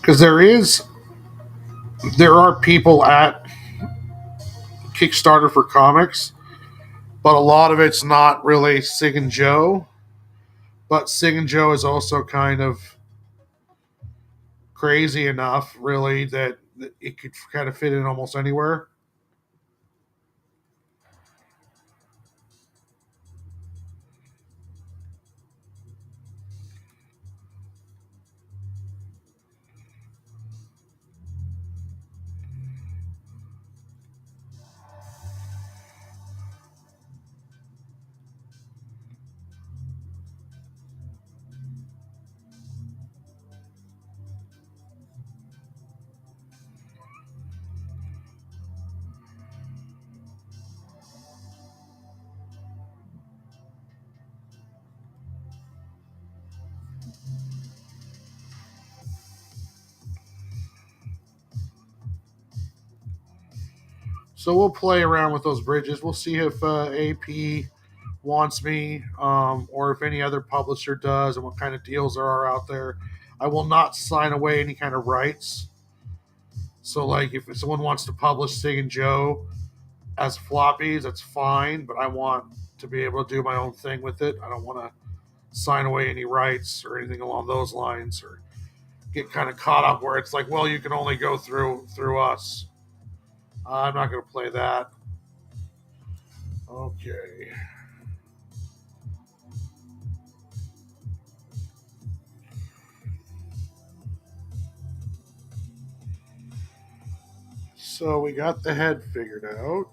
because there are people at Kickstarter for comics, but a lot of it's not really Cig and Joe. But Cig and Joe is also kind of crazy enough, really, that it could kind of fit in almost anywhere. So we'll play around with those bridges. We'll see if AP wants me, or if any other publisher does, and what kind of deals there are out there. I will not sign away any kind of rights. So, like, if someone wants to publish Cig and Joe as floppies, that's fine. But I want to be able to do my own thing with it. I don't want to sign away any rights or anything along those lines, or get kind of caught up where it's like, well, you can only go through us. I'm not going to play that. Okay. So we got the head figured out.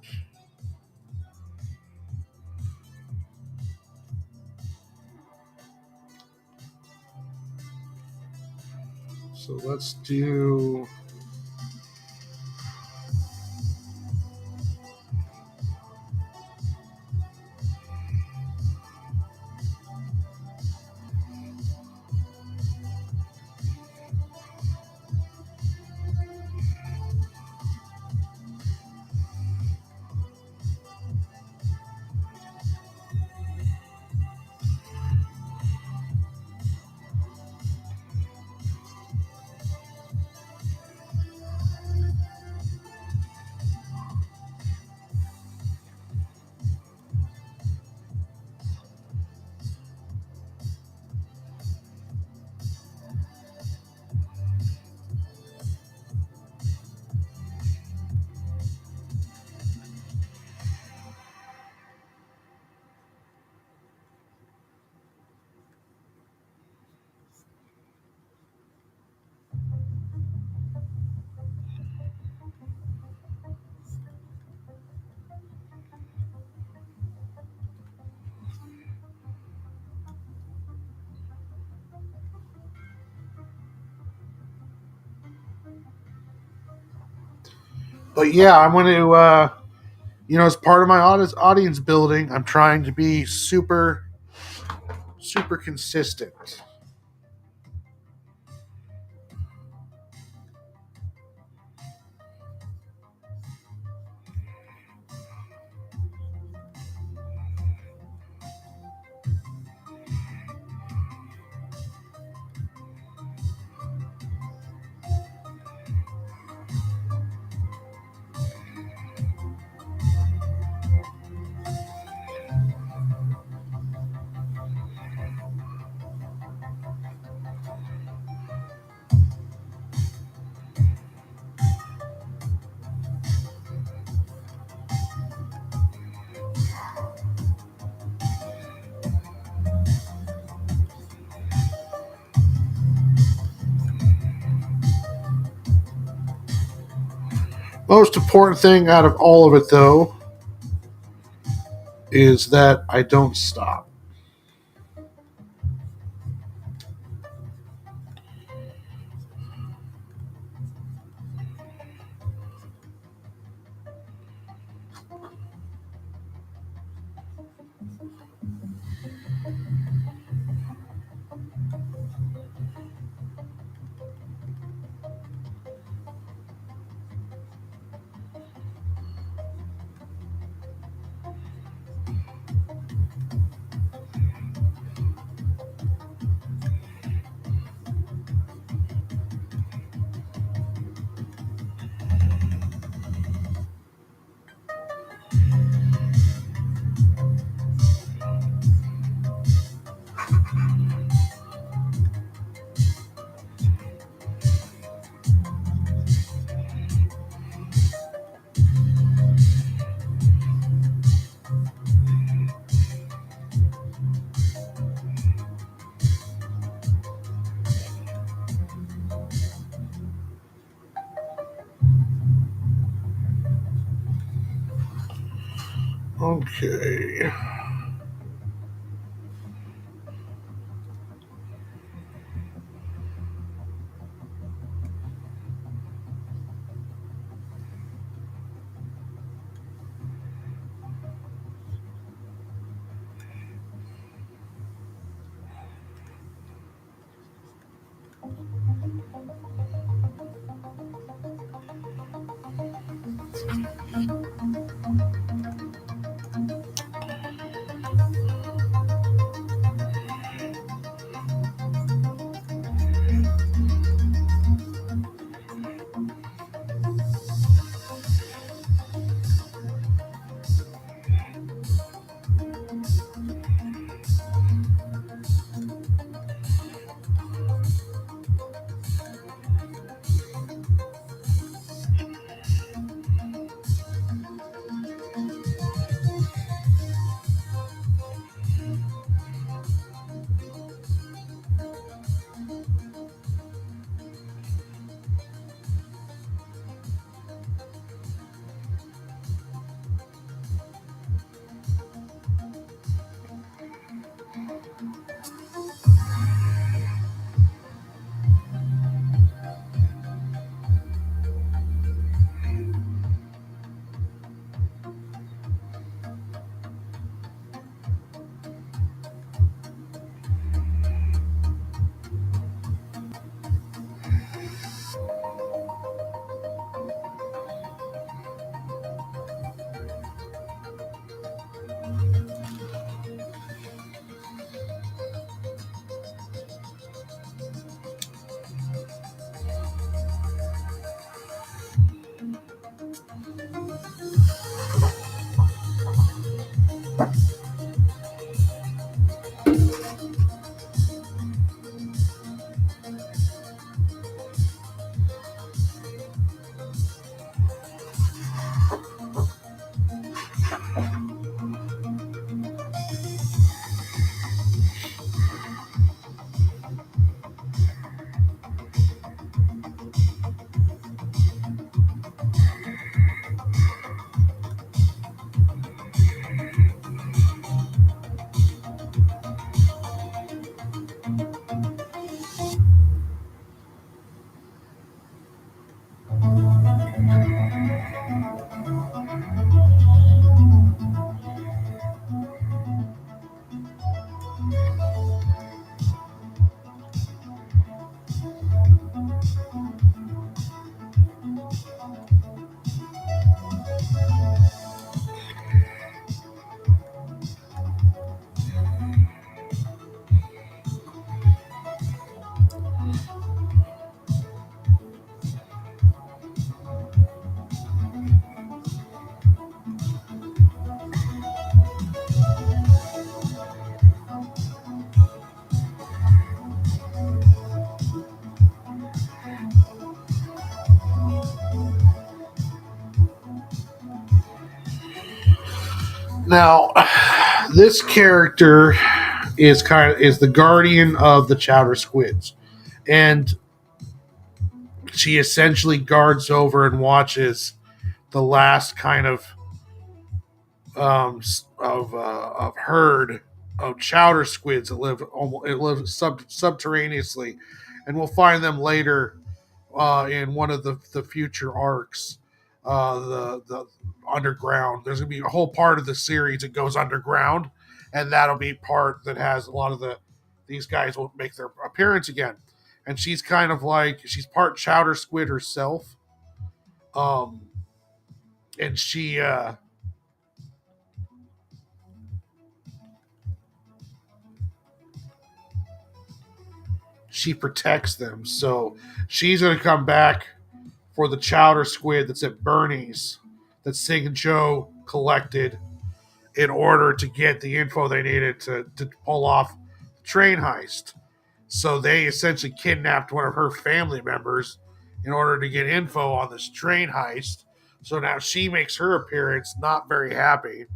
So let's do. But yeah, I'm going to, as part of my audience building, I'm trying to be super, super consistent. Most important thing out of all of it, though, is that I don't stop. Okay. Now, this character is the guardian of the Chowder Squids, and she essentially guards over and watches the last kind of herd of chowder squids that live subterraneously, and we'll find them later in one of the future arcs. The underground. There's gonna be a whole part of the series that goes underground, and that'll be part that has a lot of these guys will make their appearance again. And she's kind of like she's part chowder squid herself, um, and she protects them. So she's gonna come back for the chowder squid that's at Bernie's that Cig and Joe collected in order to get the info they needed to pull off the train heist. So they essentially kidnapped one of her family members in order to get info on this train heist. So now she makes her appearance, not very happy.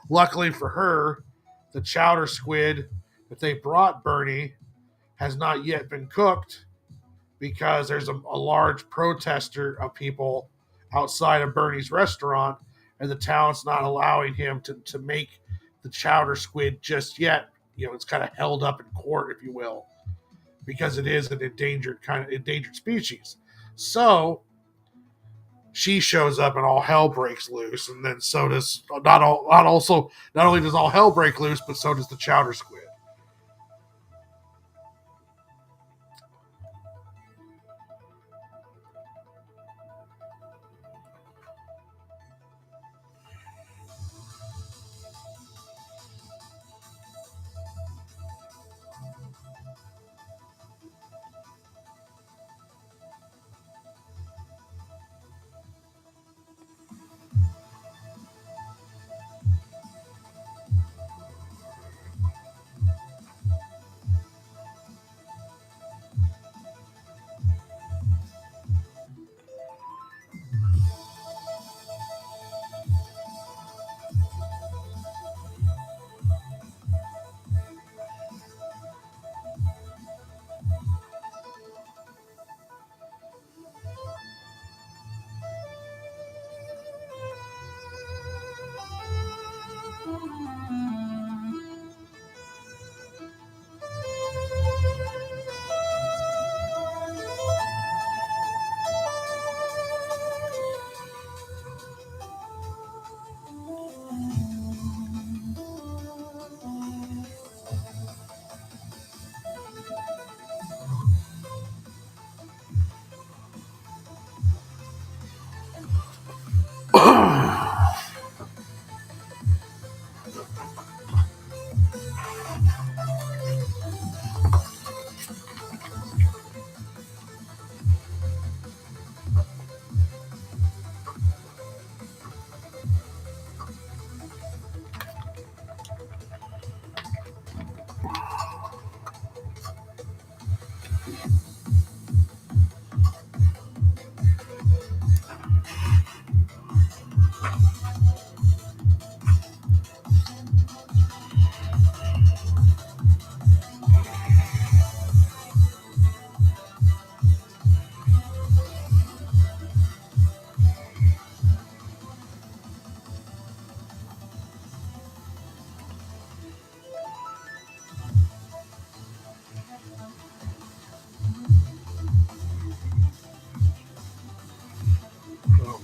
Luckily for her, the chowder squid that they brought Bernie has not yet been cooked because there's a large protester of people outside of Bernie's restaurant, and the talent's not allowing him to make the Chowder Squid just yet. It's kind of held up in court, if you will, because it is an endangered species. So she shows up and all hell breaks loose, and then so does not only does all hell break loose, but so does the Chowder Squid.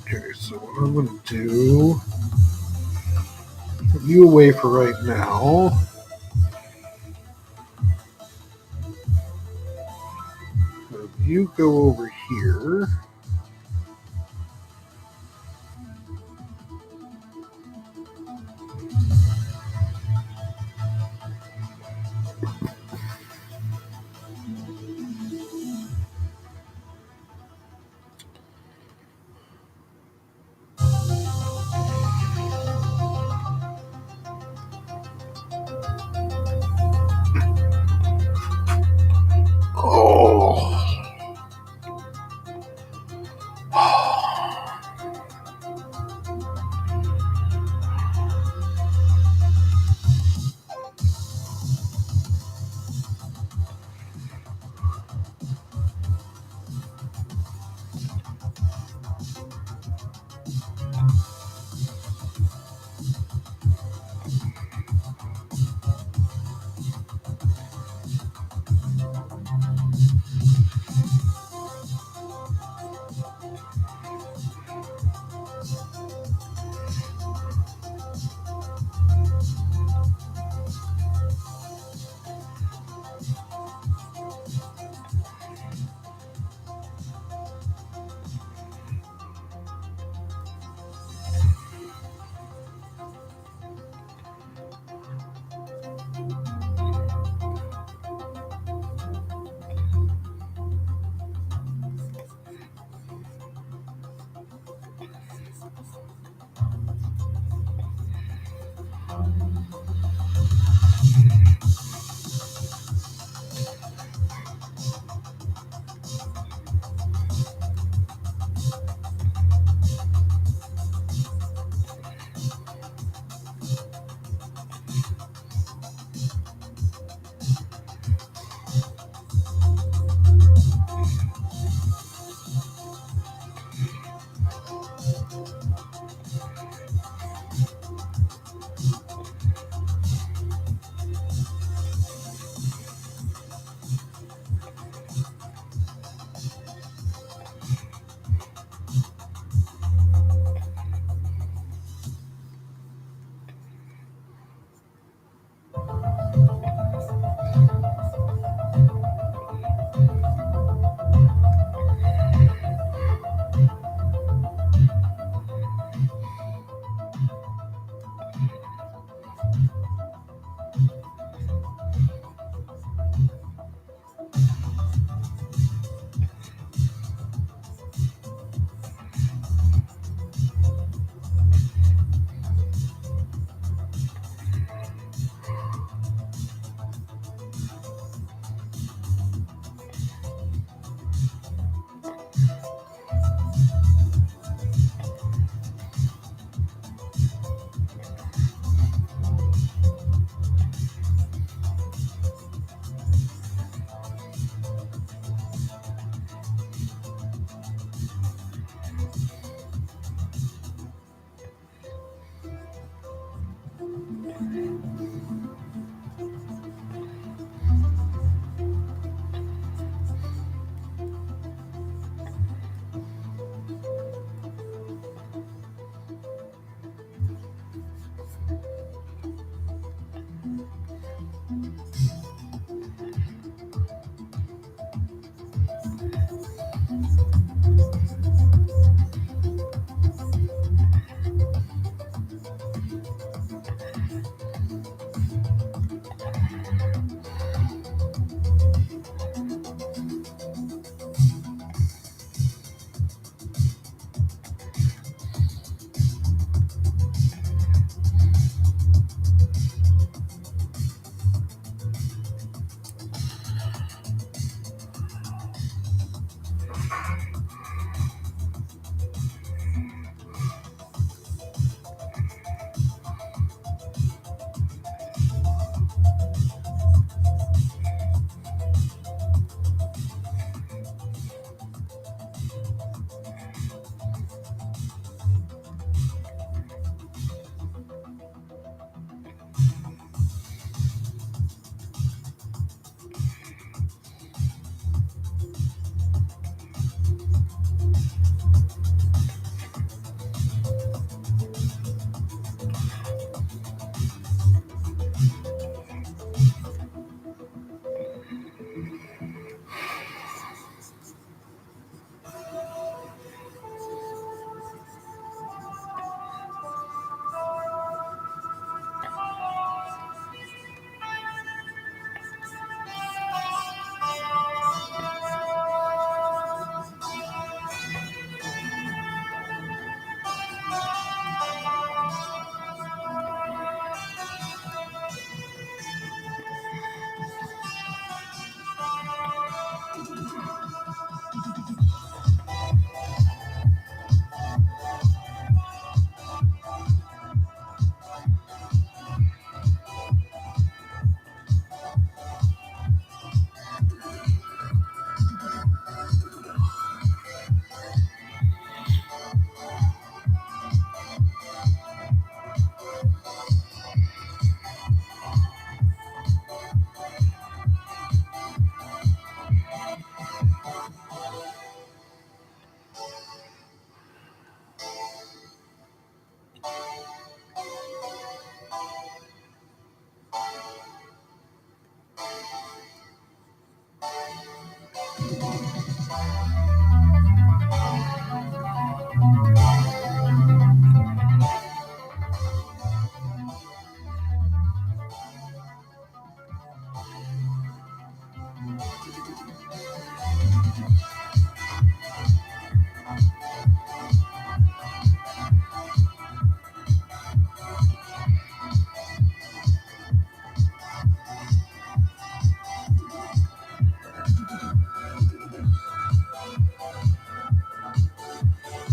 Okay, so what I'm going to do, put you away for right now. You go over here. Oh.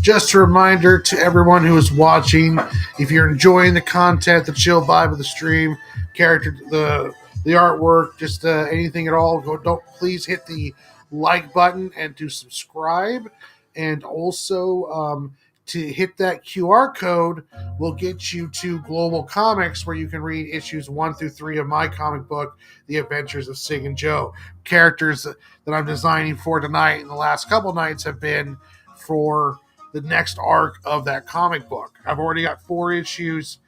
Just a reminder to everyone who is watching, if you're enjoying the content, the chill vibe of the stream, character, the artwork, just anything at all, don't please hit the like button and to subscribe, and also to hit that QR code will get you to GlobalComix, where you can read issues 1 through 3 of my comic book, The Adventures of Cig and Joe. Characters that I'm designing for tonight and the last couple nights have been for the next arc of that comic book. I've already got 4 issues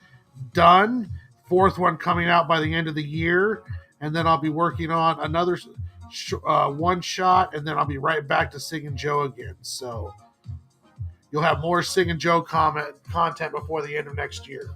done, 4th one coming out by the end of the year, and then I'll be working on another one shot, and then I'll be right back to Cig and Joe again. So you'll have more Cig and Joe content before the end of next year.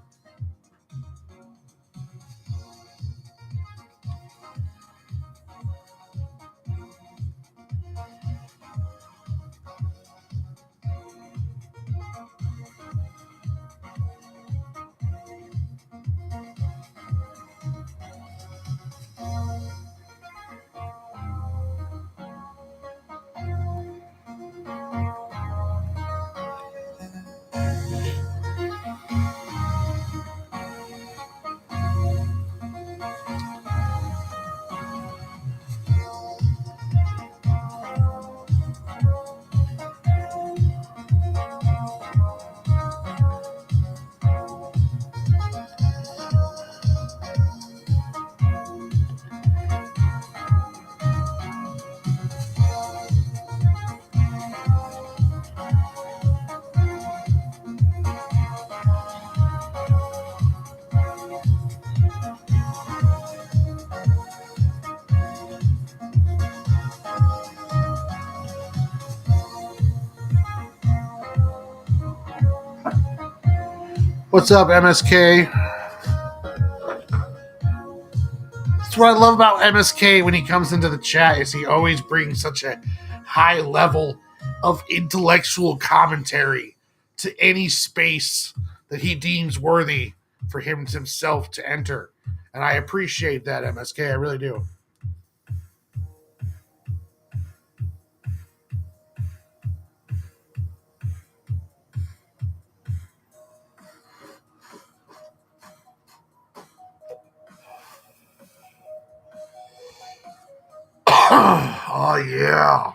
What's up, MSK? That's what I love about MSK when he comes into the chat, is he always brings such a high level of intellectual commentary to any space that he deems worthy for himself to enter. And I appreciate that, MSK. I really do. Oh, yeah.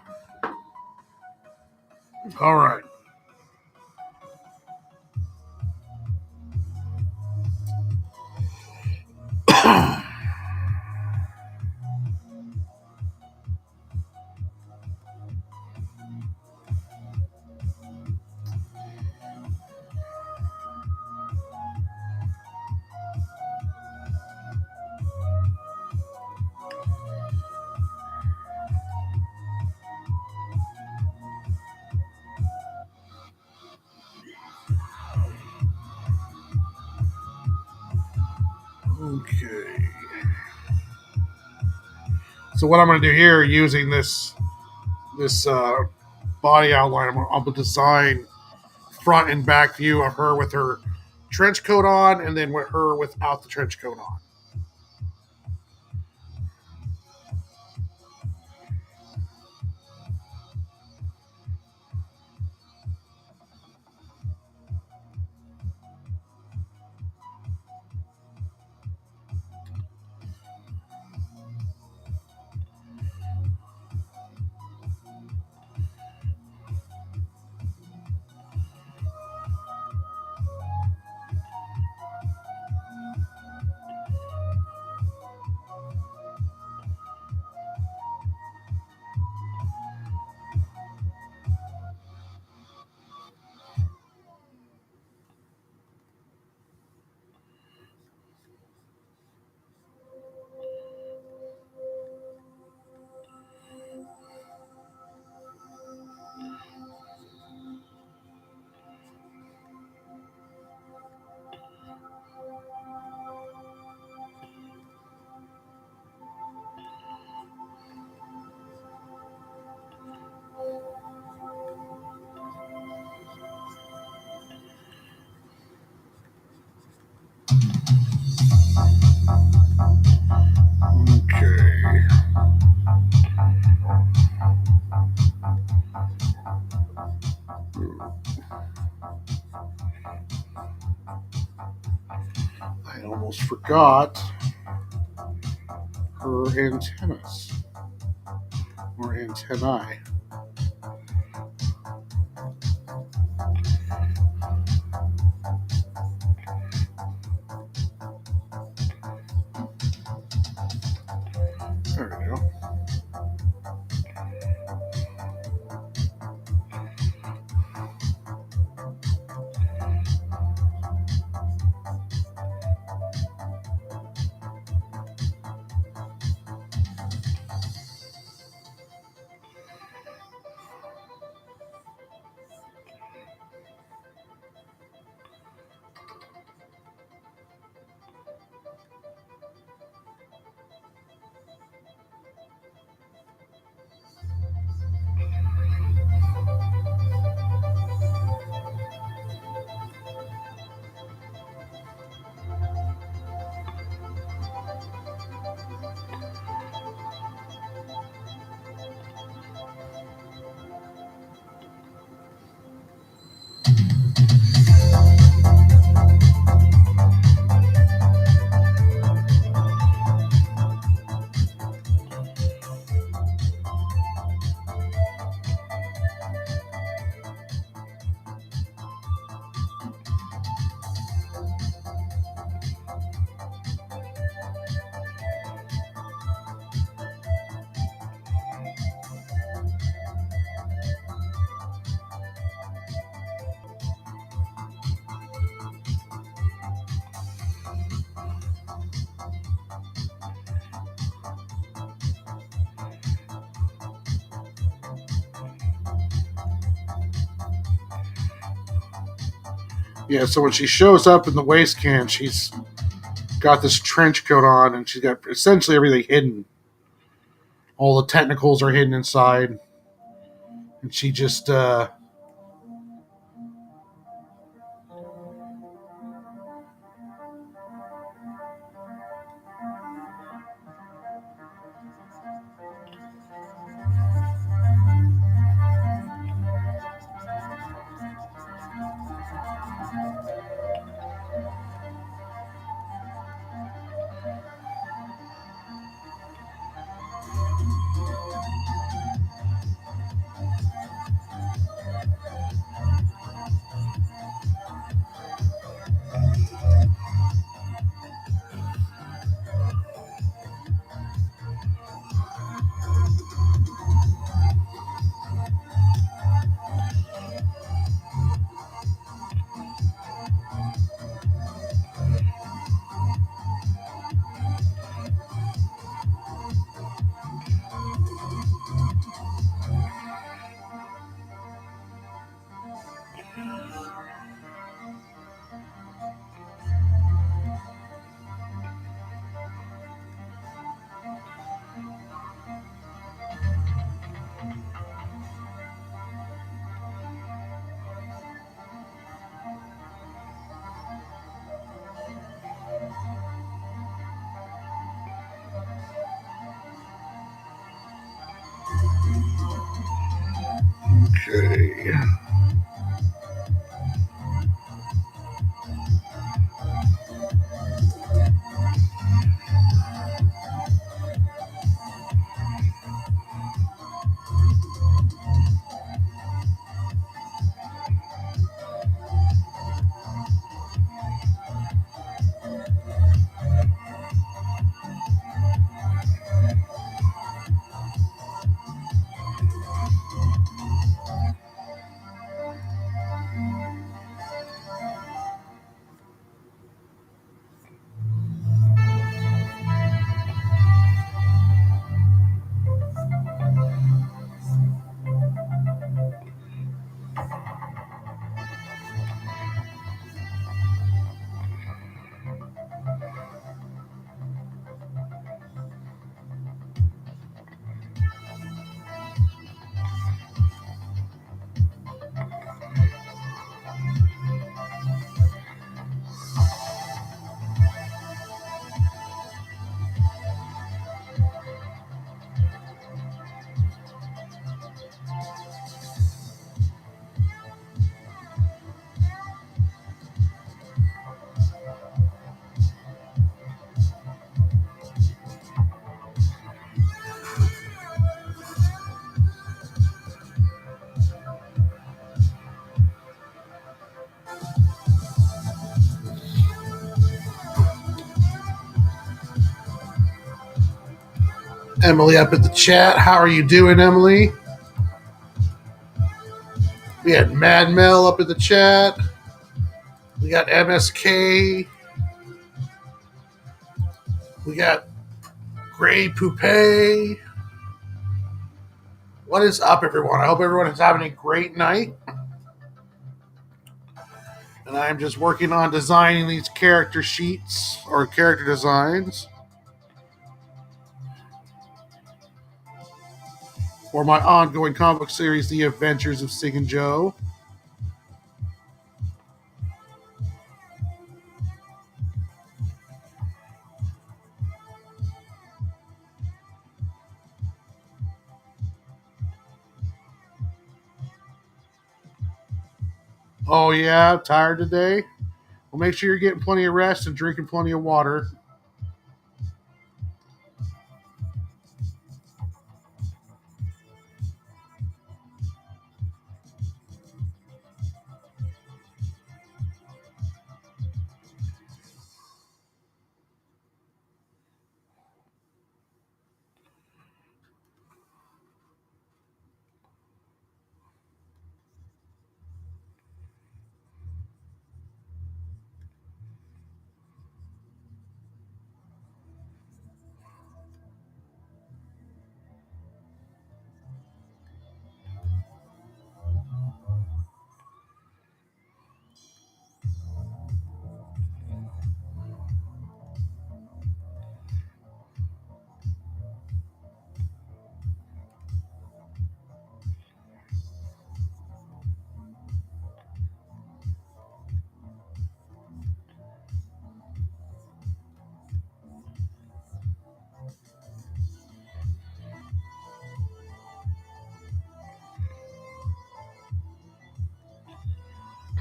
All right. Okay. So what I'm going to do here, using this body outline, I'm going to design front and back view of her with her trench coat on, and then with her without the trench coat on. Okay. I almost forgot her antennas or antennae. There we go. Yeah, so when she shows up in the waist can, she's got this trench coat on, and she's got essentially everything hidden. All the technicals are hidden inside, and she just Okay. Emily up in the chat. How are you doing, Emily? We had Mad Mel up in the chat. We got MSK. We got Gray Poupée. What is up, everyone? I hope everyone is having a great night. And I'm just working on designing these character sheets or character designs for my ongoing comic book series, The Adventures of Cig and Joe. Oh, yeah? Tired today? Well, make sure you're getting plenty of rest and drinking plenty of water.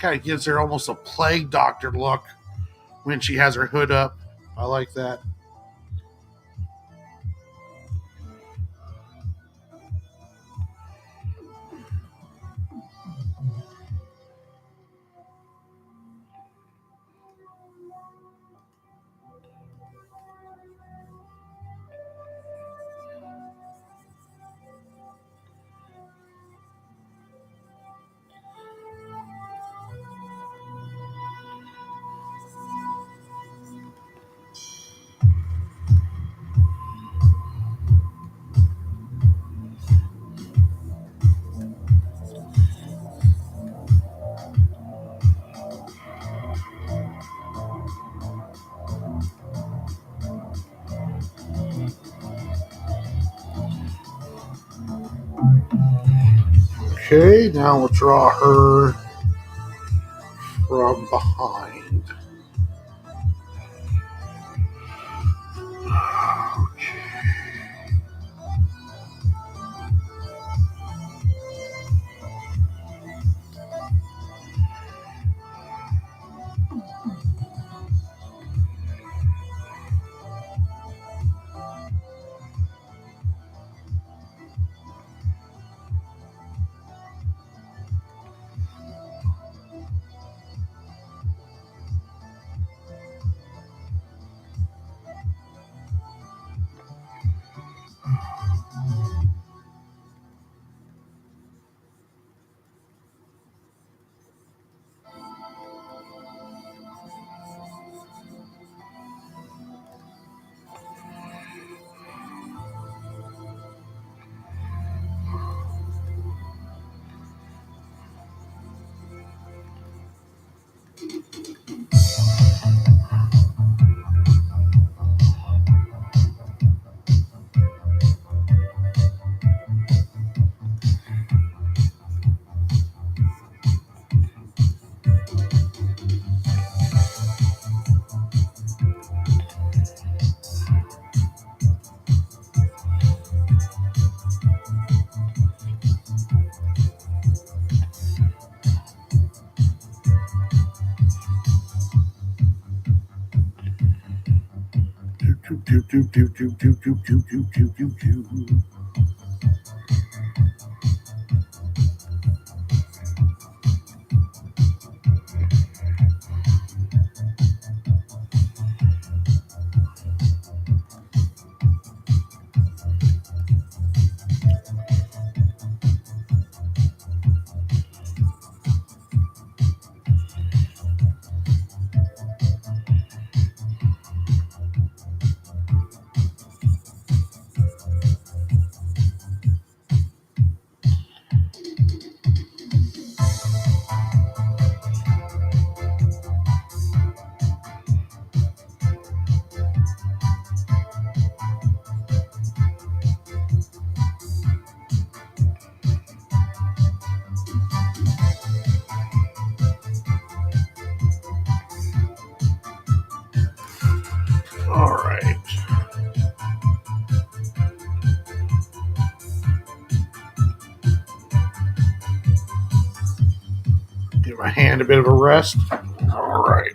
Kind of gives her almost a plague doctor look when she has her hood up. I like that. Okay, now we'll draw her from behind. All right. Give my hand a bit of a rest. All right.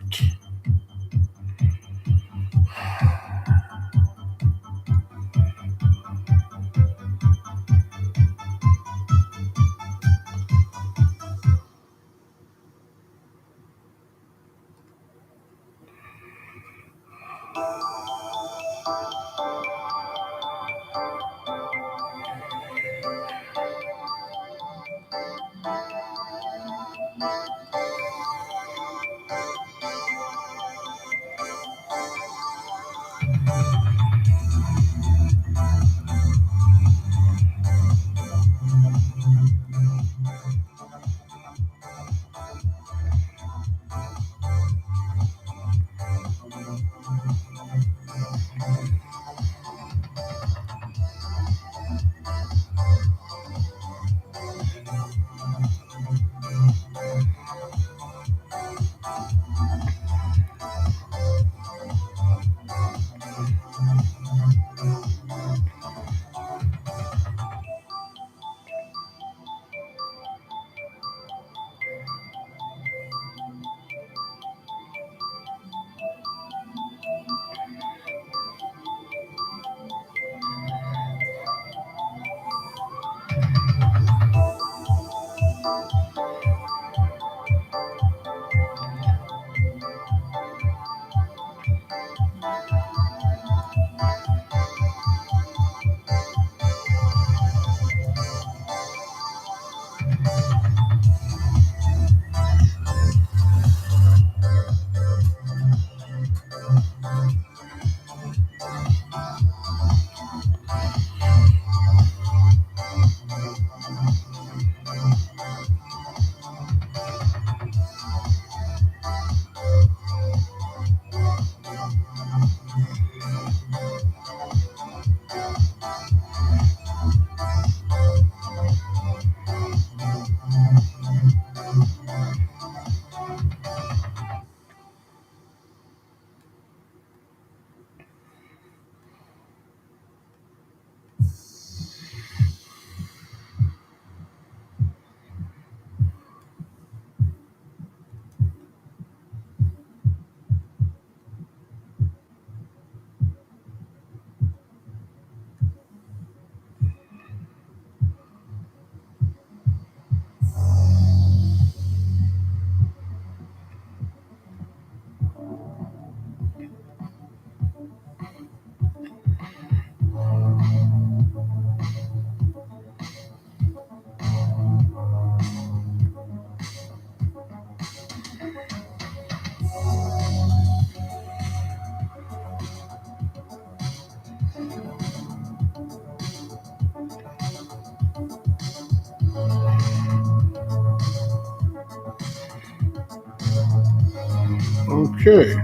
Okay.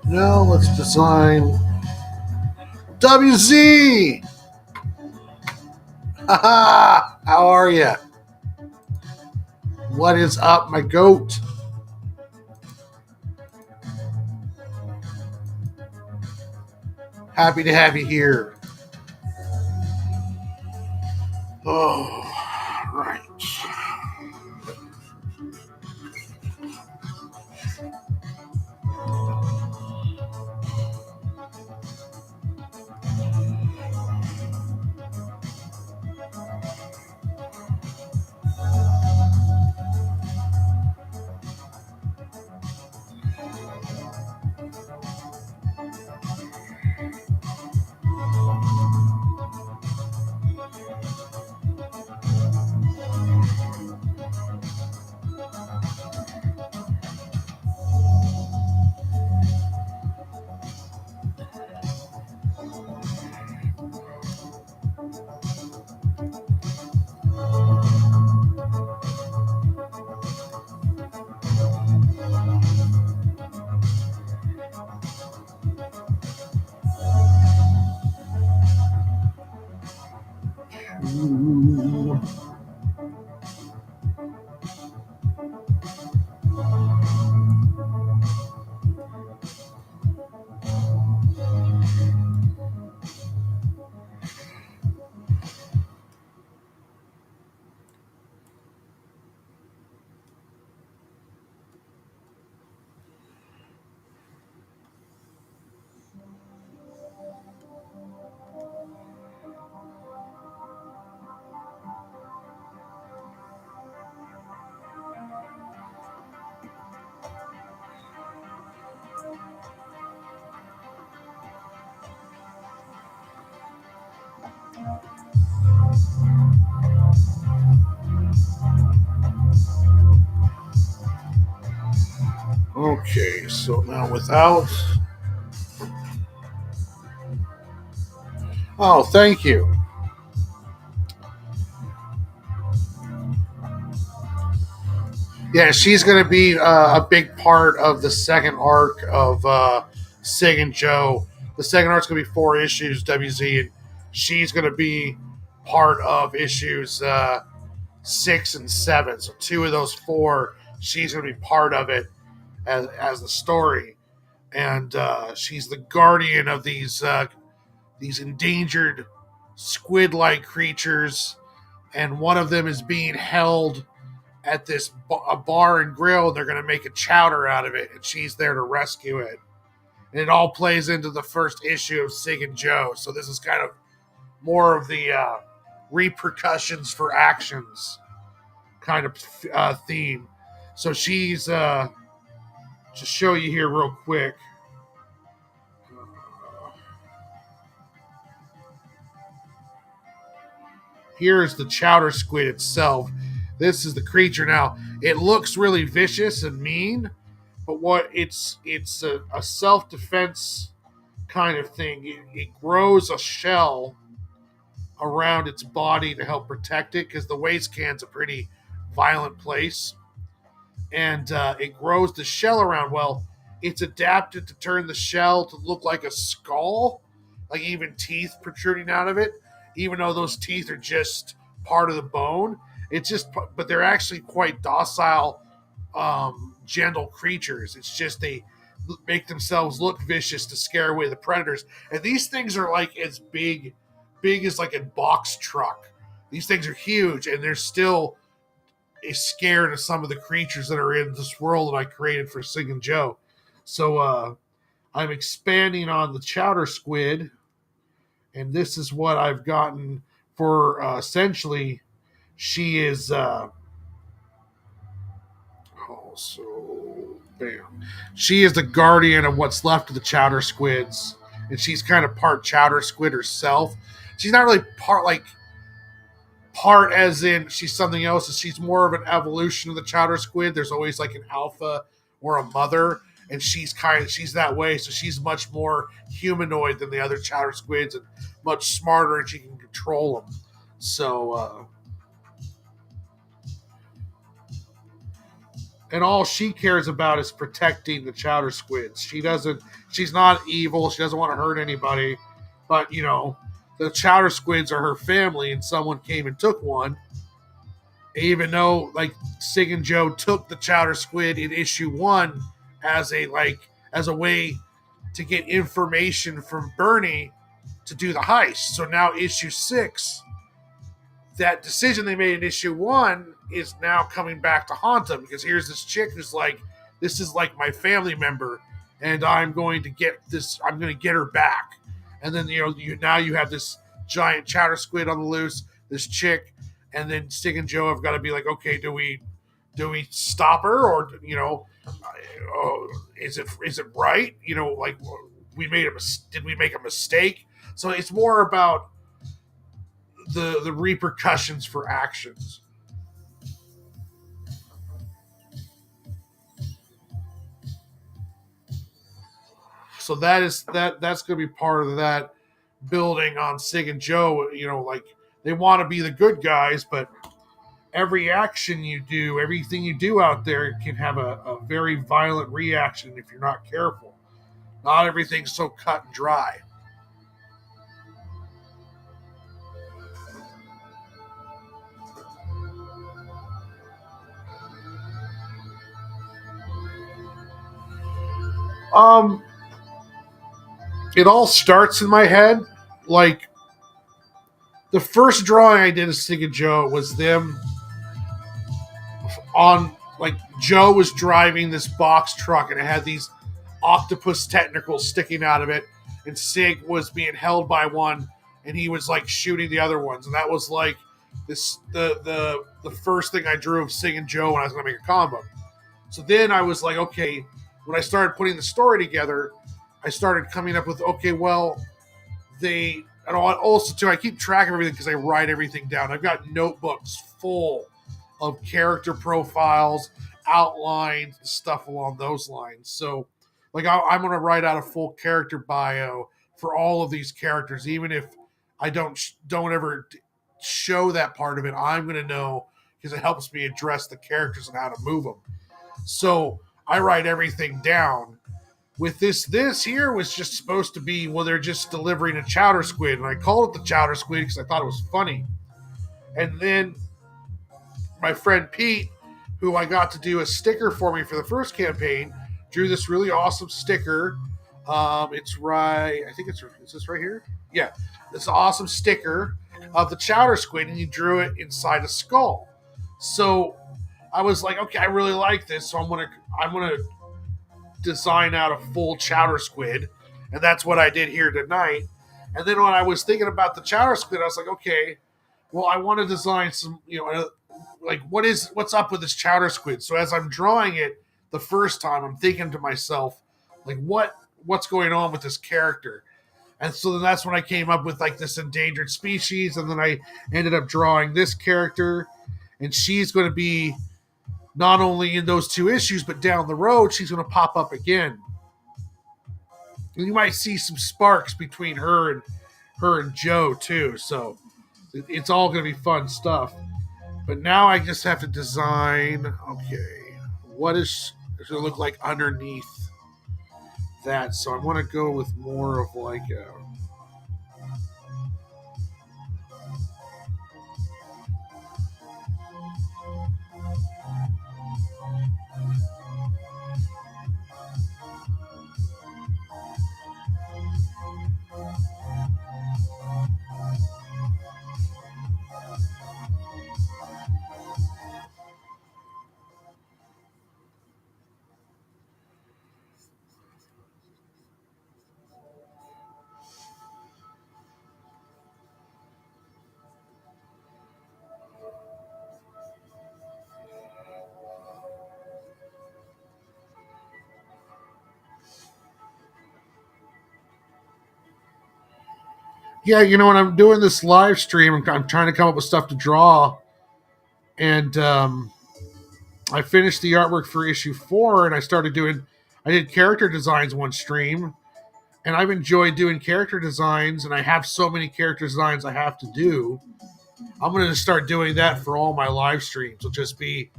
Now let's design WZ. Haha! How are you? What is up, my goat? Happy to have you here. Oh, right. Okay, so now without. Oh, thank you. Yeah, she's going to be a big part of the second arc of Cig and Joe. The second arc's going to be 4 issues, WZ, and she's going to be part of issues 6 and 7. So 2 of those 4, she's going to be part of it as the story, and she's the guardian of these endangered squid-like creatures, and one of them is being held at this a bar and grill. They're going to make a chowder out of it, and she's there to rescue it. And it all plays into the first issue of Cig and Joe. So this is kind of more of the repercussions for actions kind of theme. So she's to show you here real quick. Here's the Chowder Squid itself. This is the creature. Now, it looks really vicious and mean, but what it's a self-defense kind of thing. It grows a shell around its body to help protect it, because the waste can's a pretty violent place. And it grows the shell around. Well, it's adapted to turn the shell to look like a skull, like even teeth protruding out of it, even though those teeth are just part of the bone. It's just, but they're actually quite docile, gentle creatures. It's just they make themselves look vicious to scare away the predators. And these things are like as big as like a box truck. These things are huge, and they're still scared of some of the creatures that are in this world that I created for Cig and Joe. So I'm expanding on the Chowder Squid, and this is what I've gotten for essentially. She is bam. She is the guardian of what's left of the Chowder Squids, and she's kind of part Chowder Squid herself. She's not really part as in she's something else. She's more of an evolution of the Chowder Squid. There's always like an alpha or a mother, and she's that way. So she's much more humanoid than the other Chowder Squids, and much smarter, and she can control them. So and all she cares about is protecting the Chowder Squids. She's not evil. She doesn't want to hurt anybody, but the Chowder Squids are her family, and someone came and took one. Even though, like, Cig and Joe took the Chowder Squid in issue 1 as a way to get information from Bernie to do the heist. So now issue 6, that decision they made in issue 1 is now coming back to haunt them, because here's this chick who's like, this is like my family member, and I'm going to get her back. And then now you have this giant Chowder Squid on the loose, this chick, and then Cig and Joe have got to be like, okay, do we stop her, or is it right? Like, did we make a mistake? So it's more about the repercussions for actions. So that's going to be part of that building on Cig and Joe. Like, they want to be the good guys, but every action you do, everything you do out there can have a very violent reaction if you're not careful. Not everything's so cut and dry. Um, it all starts in my head. Like the first drawing I did of Cig and Joe was them on, like, Joe was driving this box truck and it had these octopus tentacles sticking out of it, and Cig was being held by one and he was like shooting the other ones, and that was like the first thing I drew of Cig and Joe when I was gonna make a comic book. So then I was like, okay, when I started putting the story together, I started coming up with, okay, well, they, and also too, I keep track of everything because I write everything down. I've got notebooks full of character profiles, outlines, stuff along those lines. So, like, I'm going to write out a full character bio for all of these characters, even if I don't ever show that part of it. I'm going to know because it helps me address the characters and how to move them. So I write everything down. With this here was just supposed to be, well, they're just delivering a Chowder Squid, and I called it the Chowder Squid because I thought it was funny. And then my friend Pete, who I got to do a sticker for me for the first campaign, drew this really awesome sticker. It's right, I think is this right here? Yeah, this awesome sticker of the Chowder Squid, and he drew it inside a skull. So I was like, okay, I really like this, so I'm gonna design out a full Chowder Squid, and that's what I did here tonight. And then when I was thinking about the Chowder Squid, I was like, okay, well, I want to design some, like what's up with this Chowder Squid. So as I'm drawing it the first time, I'm thinking to myself, like, what's going on with this character? And so then that's when I came up with like this endangered species, and then I ended up drawing this character, and she's going to be not only in those 2 issues, but down the road, she's going to pop up again. And you might see some sparks between her and Joe too. So it's all going to be fun stuff. But now I just have to design. Okay, what is it going to look like underneath that? So I want to go with more of like a. Yeah, when I'm doing this live stream, I'm trying to come up with stuff to draw, and I finished the artwork for issue 4, and I did character designs one stream, and I've enjoyed doing character designs, and I have so many character designs I have to do. I'm going to start doing that for all my live streams. It'll just be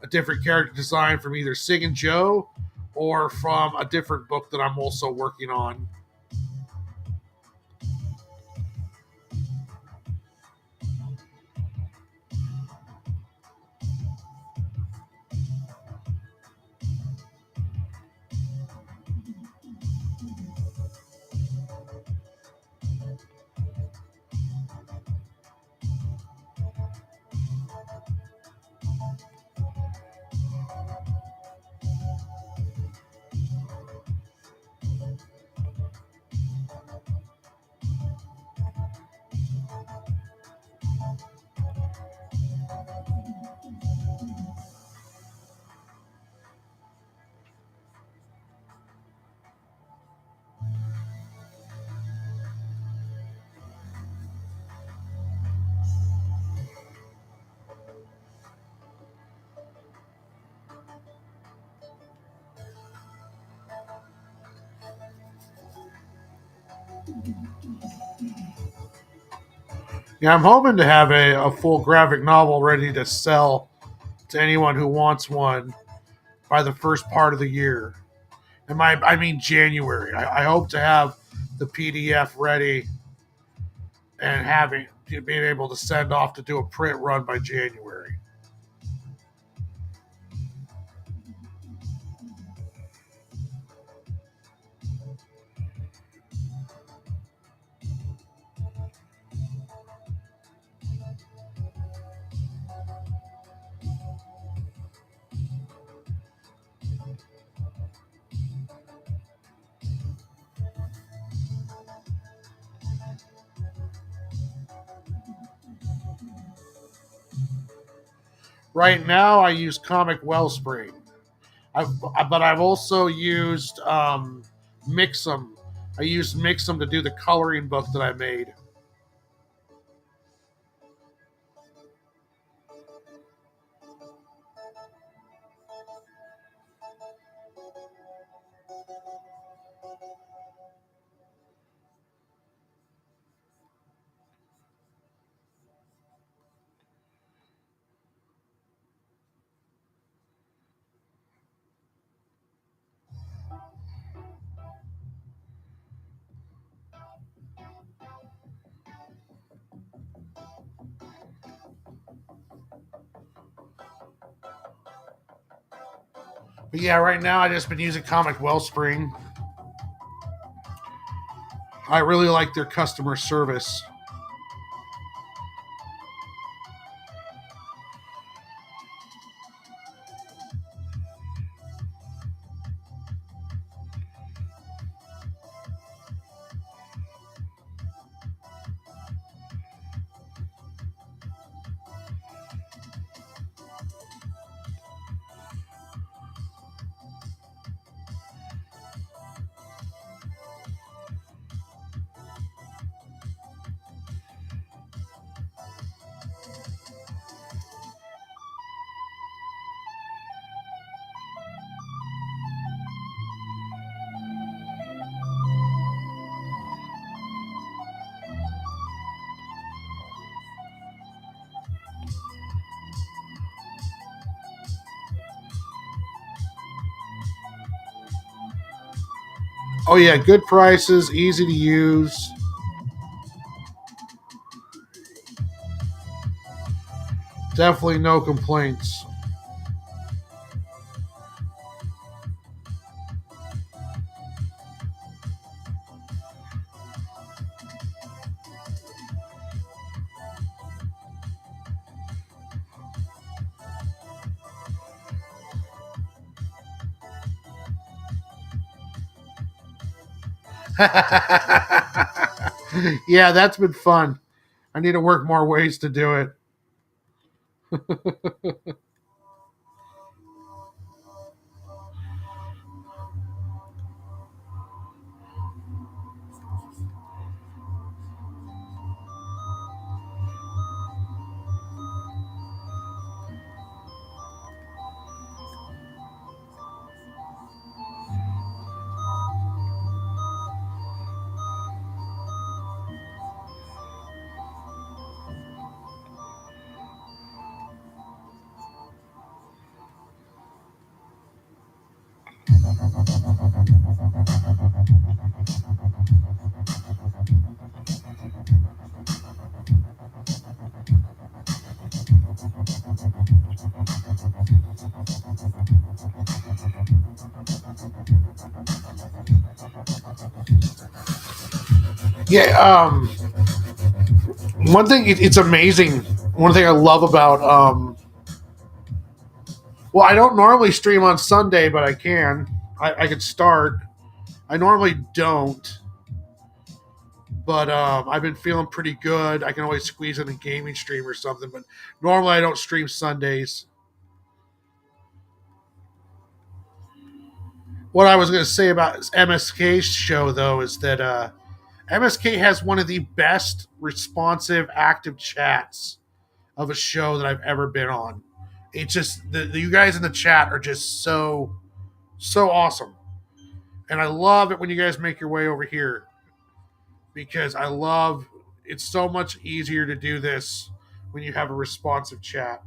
a different character design from either Cig and Joe or from a different book that I'm also working on. Yeah, I'm hoping to have a full graphic novel ready to sell to anyone who wants one by the first part of the year. I mean January. I hope to have the PDF ready and being able to send off to do a print run by January. Right now, I use Comic Wellspring. But I've also used Mixum. I used Mixum to do the coloring book that I made. But yeah, right now I just been using Comic Wellspring. I really like their customer service. Oh yeah, good prices, easy to use. Definitely no complaints. Yeah, that's been fun. I need to work more ways to do it. Yeah, one thing it's amazing. One thing I love about well, I don't normally stream on Sunday, but I can. I could start. I normally don't, but I've been feeling pretty good. I can always squeeze in a gaming stream or something, but normally I don't stream Sundays. What I was going to say about MSK's show, though, is that MSK has one of the best responsive active chats of a show that I've ever been on. It's just you guys in the chat are just so awesome, and I love it when you guys make your way over here because I love it's so much easier to do this when you have a responsive chat.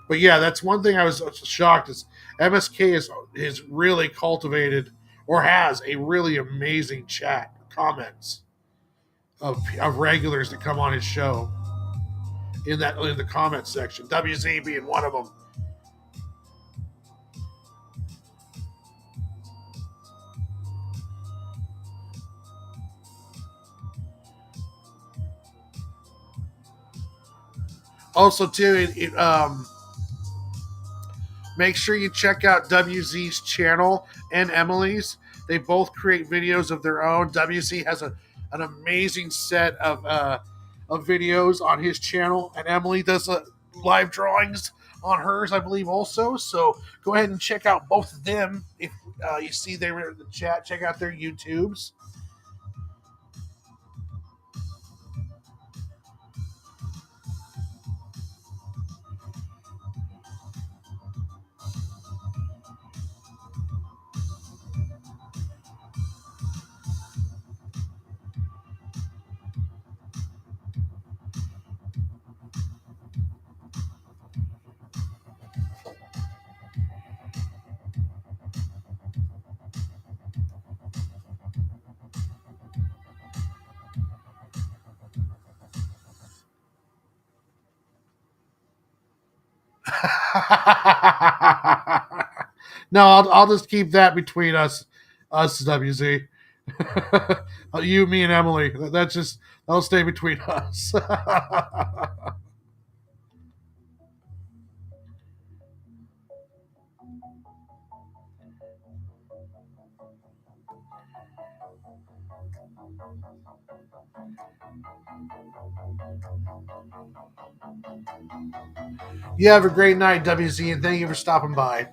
But yeah, that's one thing I was shocked is MSK is really cultivated or has a really amazing chat comments of regulars that come on his show in the comment section. WZ being one of them. Also, too, make sure you check out WZ's channel and Emily's. They both create videos of their own. WZ has an amazing set of videos on his channel, and Emily does live drawings on hers, I believe, also. So go ahead and check out both of them. If you see they were in the chat, check out their YouTubes. No, I'll just keep that between us WZ. You, me, and Emily. That's just that'll stay between us. You have a great night, WZ, and thank you for stopping by.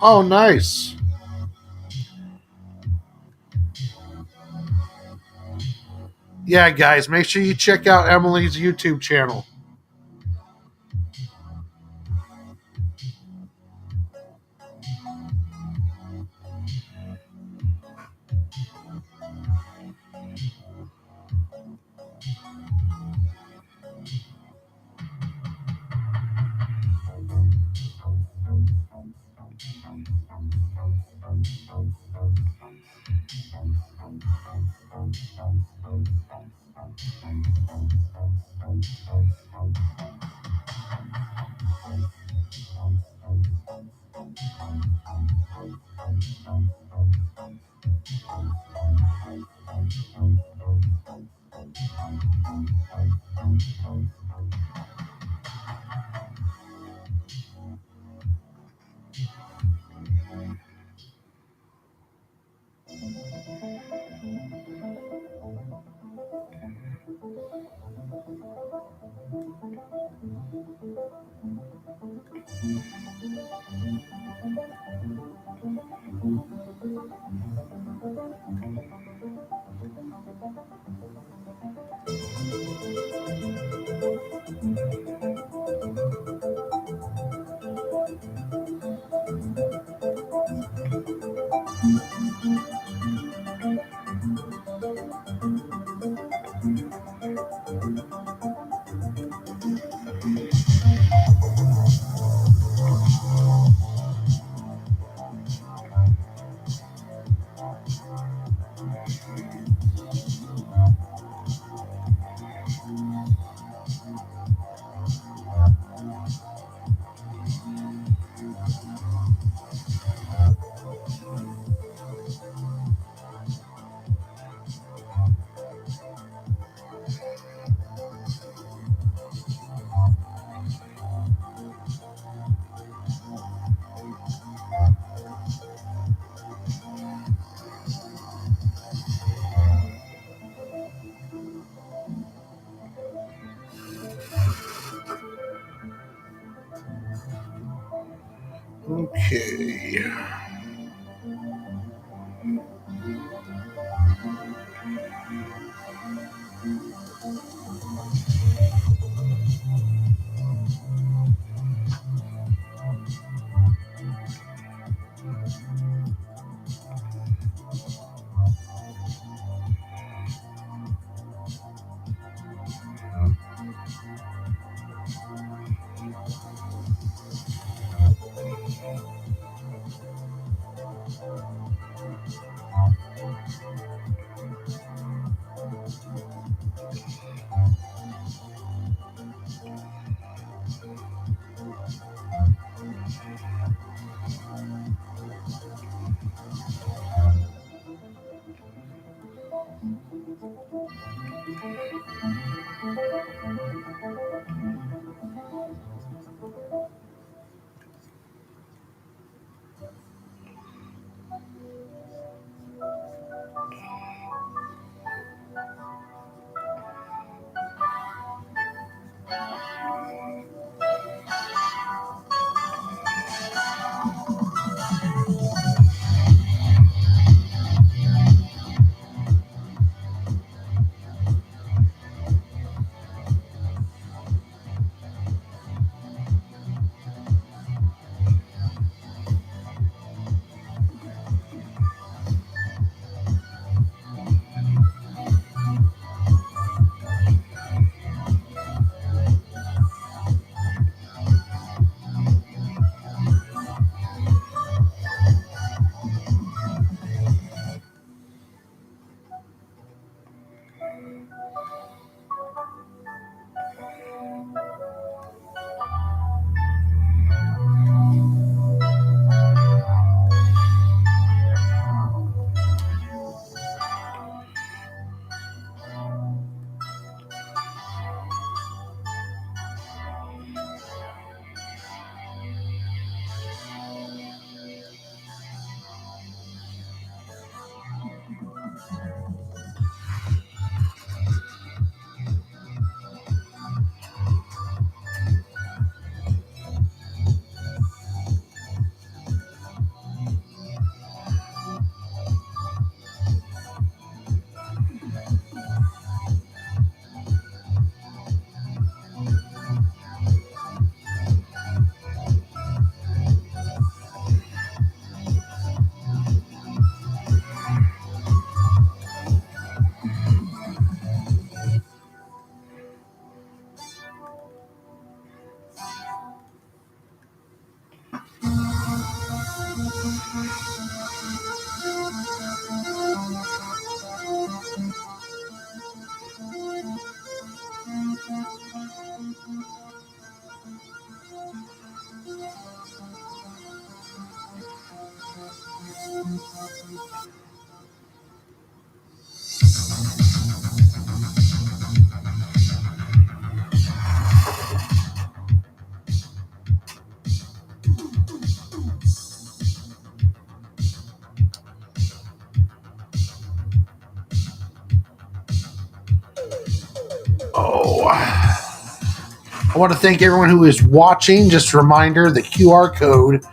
Oh, nice. Yeah, guys, make sure you check out Emily's YouTube channel. Okay. Oh, I want to thank everyone who is watching. Just a reminder, the QR code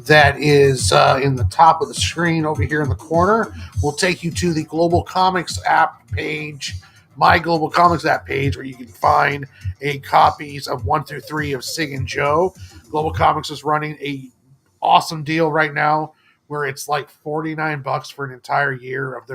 that is in the top of the screen over here in the corner will take you to the GlobalComix App page, my GlobalComix App page, where you can find copies of 1 through 3 of Cig and Joe. GlobalComix is running a awesome deal right now where it's like $49 for an entire year of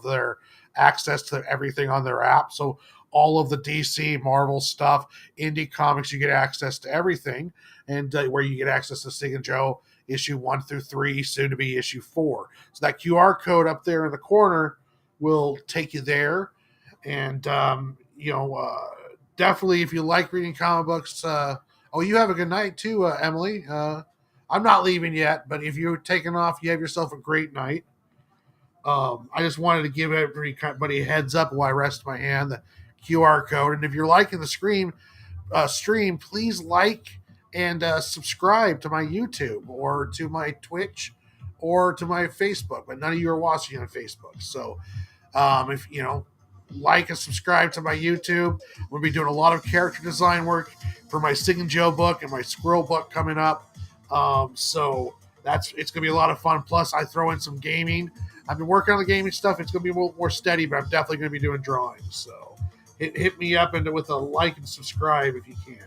their access to everything on their app. So all of the DC, Marvel stuff, indie comics, you get access to everything, and where you get access to Cig and Joe issue 1 through 3, soon to be issue 4. So that QR code up there in the corner will take you there, and definitely if you like reading comic books. You have a good night too, Emily. I'm not leaving yet, but if you're taking off, you have yourself a great night. I just wanted to give everybody a heads up while I rest my hand, the QR code. And if you're liking the stream, please like and subscribe to my YouTube or to my Twitch or to my Facebook. But none of you are watching on Facebook. So if you know, like and subscribe to my YouTube. We'll be doing a lot of character design work for my Cig and Joe book and my Squirrel book coming up. So it's gonna be a lot of fun. Plus, I throw in some gaming. I've been working on the gaming stuff. It's gonna be a little more steady, but I'm definitely gonna be doing drawings. So hit me up with a like and subscribe if you can.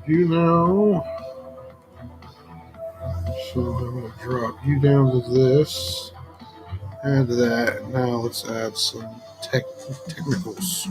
do now. So I'm going to drop you down to this. Add that. Now let's add some technicals.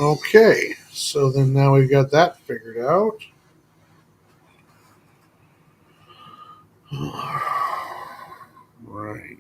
Okay, so then now we've got that figured out. Right.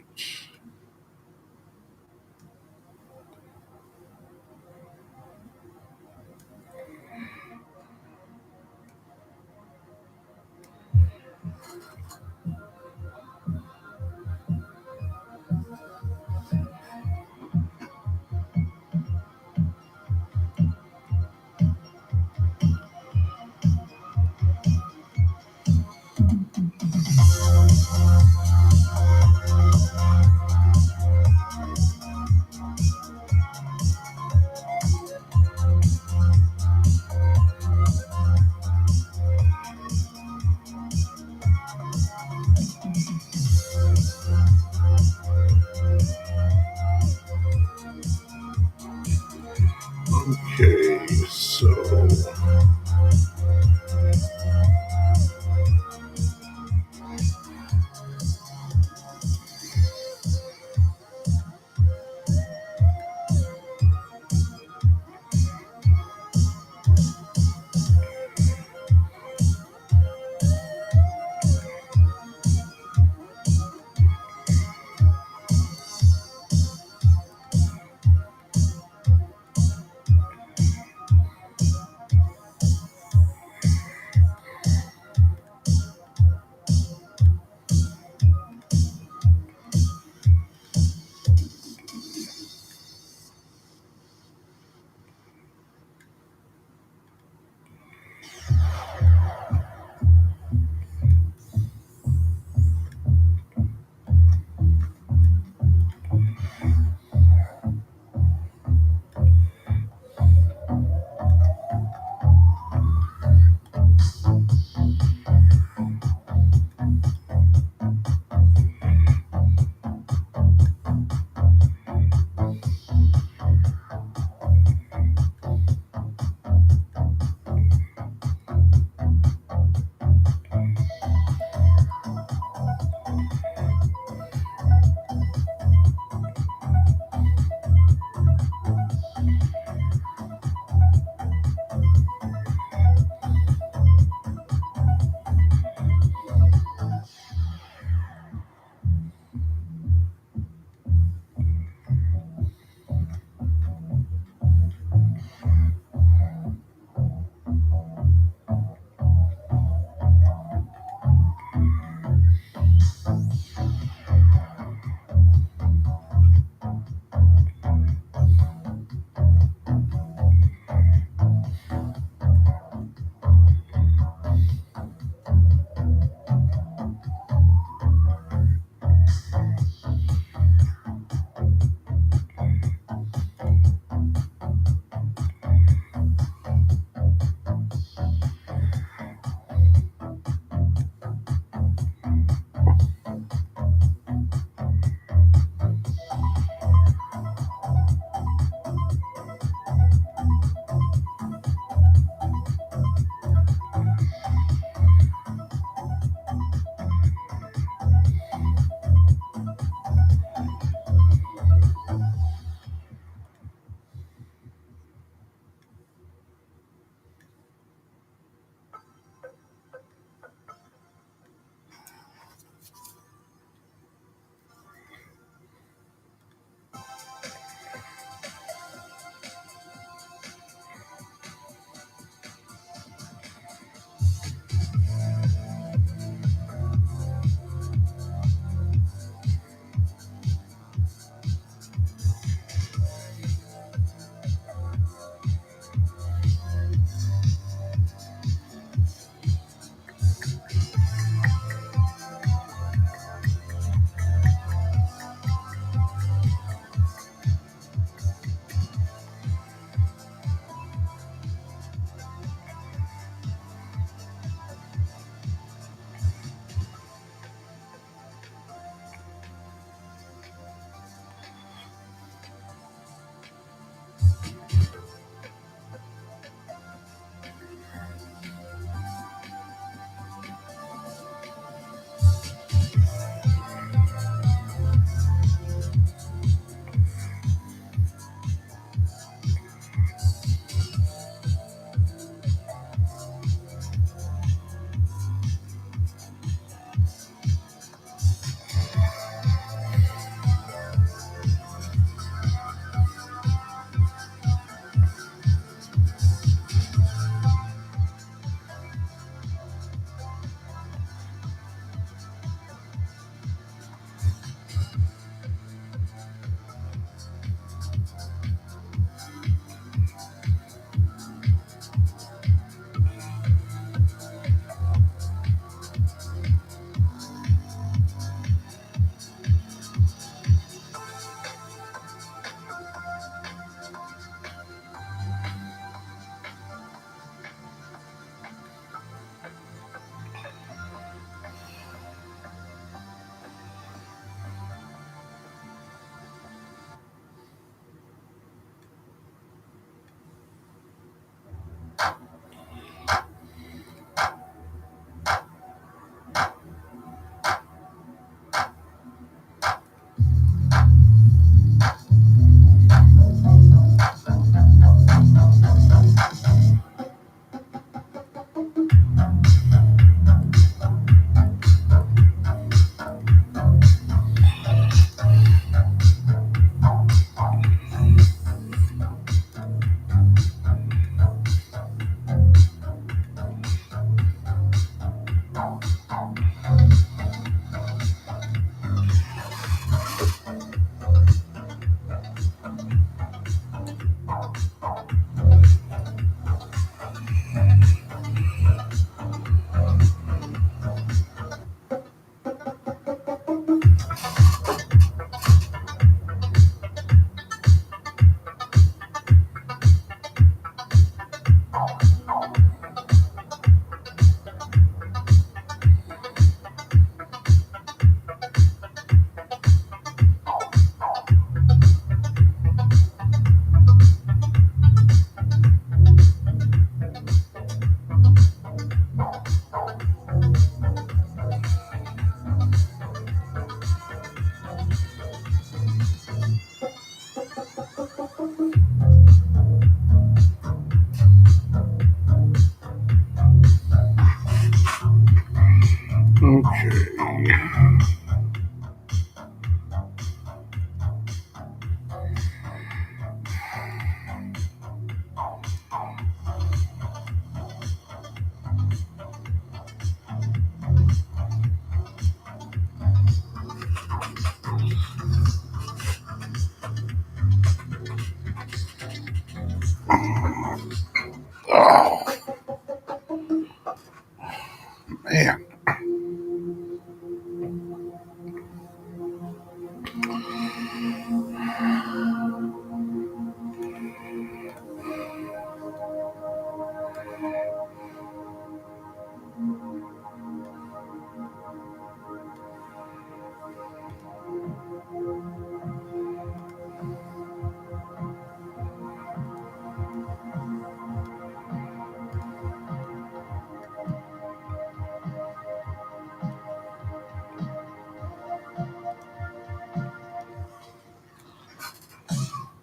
Oh, man.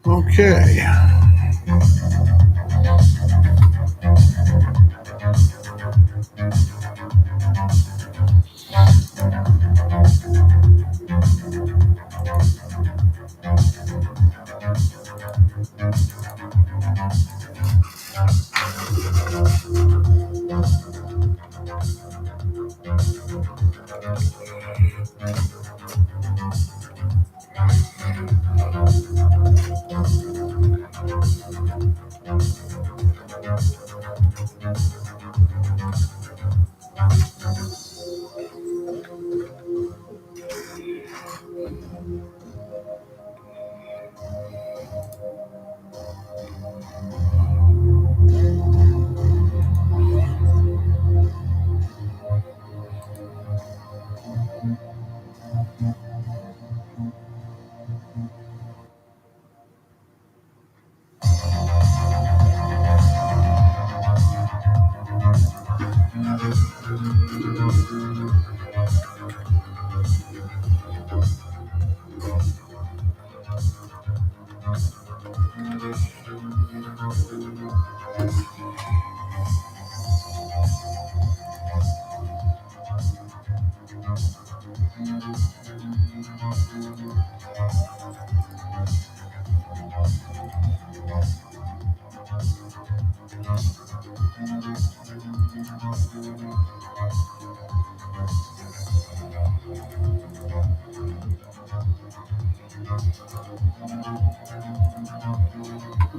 Okay.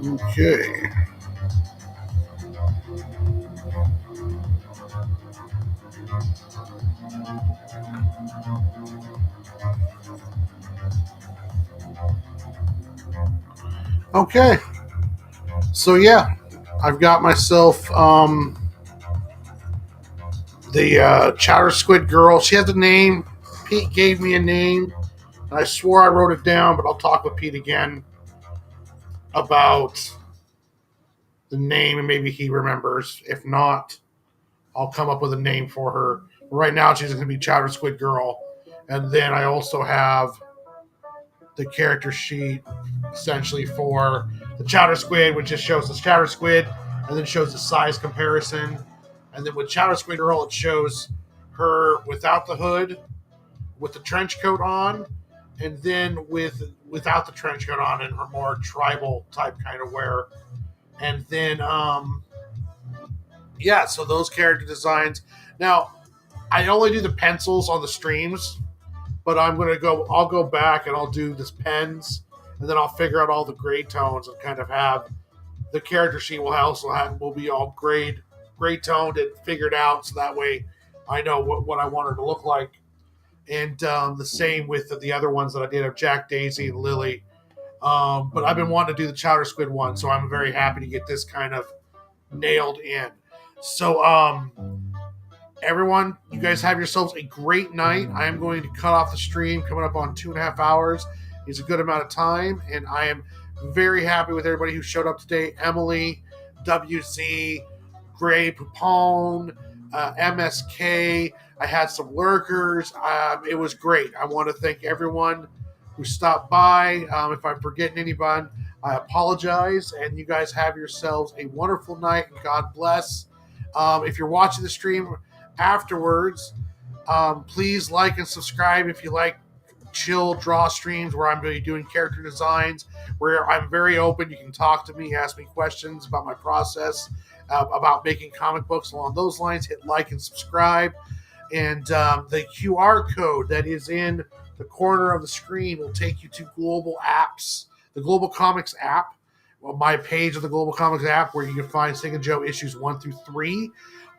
Okay. Okay. So yeah, I've got myself the Chowder Squid girl. She has a name. Pete gave me a name. I swore I wrote it down, but I'll talk with Pete again about the name, and maybe he remembers. If not, I'll come up with a name for her. Right now, she's going to be Chowder Squid Girl. And then I also have the character sheet essentially for the Chowder Squid, which just shows the Chowder Squid and then shows the size comparison. And then with Chowder Squid Girl, it shows her without the hood, with the trench coat on, and then without the trench coat on and her more tribal type kind of wear. And then yeah, so those character designs. Now, I only do the pencils on the streams, but I'll go back and I'll do this pens, and then I'll figure out all the grade tones and kind of have the character sheet will be all grade toned and figured out, so that way I know what I want her to look like. And the same with the other ones that I did of Jack, Daisy, and Lily. But I've been wanting to do the Chowder Squid one, so I'm very happy to get this kind of nailed in. So, everyone, you guys have yourselves a great night. I am going to cut off the stream coming up on 2.5 hours. It's a good amount of time, and I am very happy with everybody who showed up today. Emily, WZ, Gray Papone, MSK. I had some lurkers. It was great. I want to thank everyone who stopped by. If I'm forgetting anyone, I apologize. And you guys have yourselves a wonderful night, and God bless. If you're watching the stream afterwards, Please like and subscribe if you like chill draw streams where I'm going to be doing character designs, where I'm very open. You can talk to me, ask me questions about my process, about making comic books along those lines. Hit like and subscribe. And the QR code that is in the corner of the screen will take you to Global Apps, the GlobalComix App, my page of the GlobalComix App, where you can find Cig and Joe issues 1 through 3.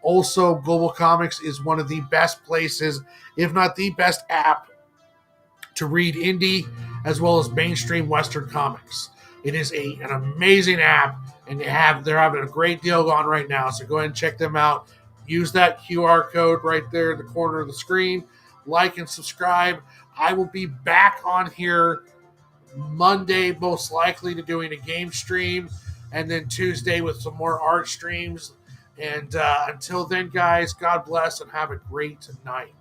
Also, GlobalComix is one of the best places, if not the best app, to read indie as well as mainstream Western comics. It is an amazing app, and they're having a great deal going right now. So go ahead and check them out. Use that QR code right there in the corner of the screen. Like and subscribe. I will be back on here Monday, most likely, to doing a game stream, and then Tuesday with some more art streams. And until then, guys, God bless and have a great night.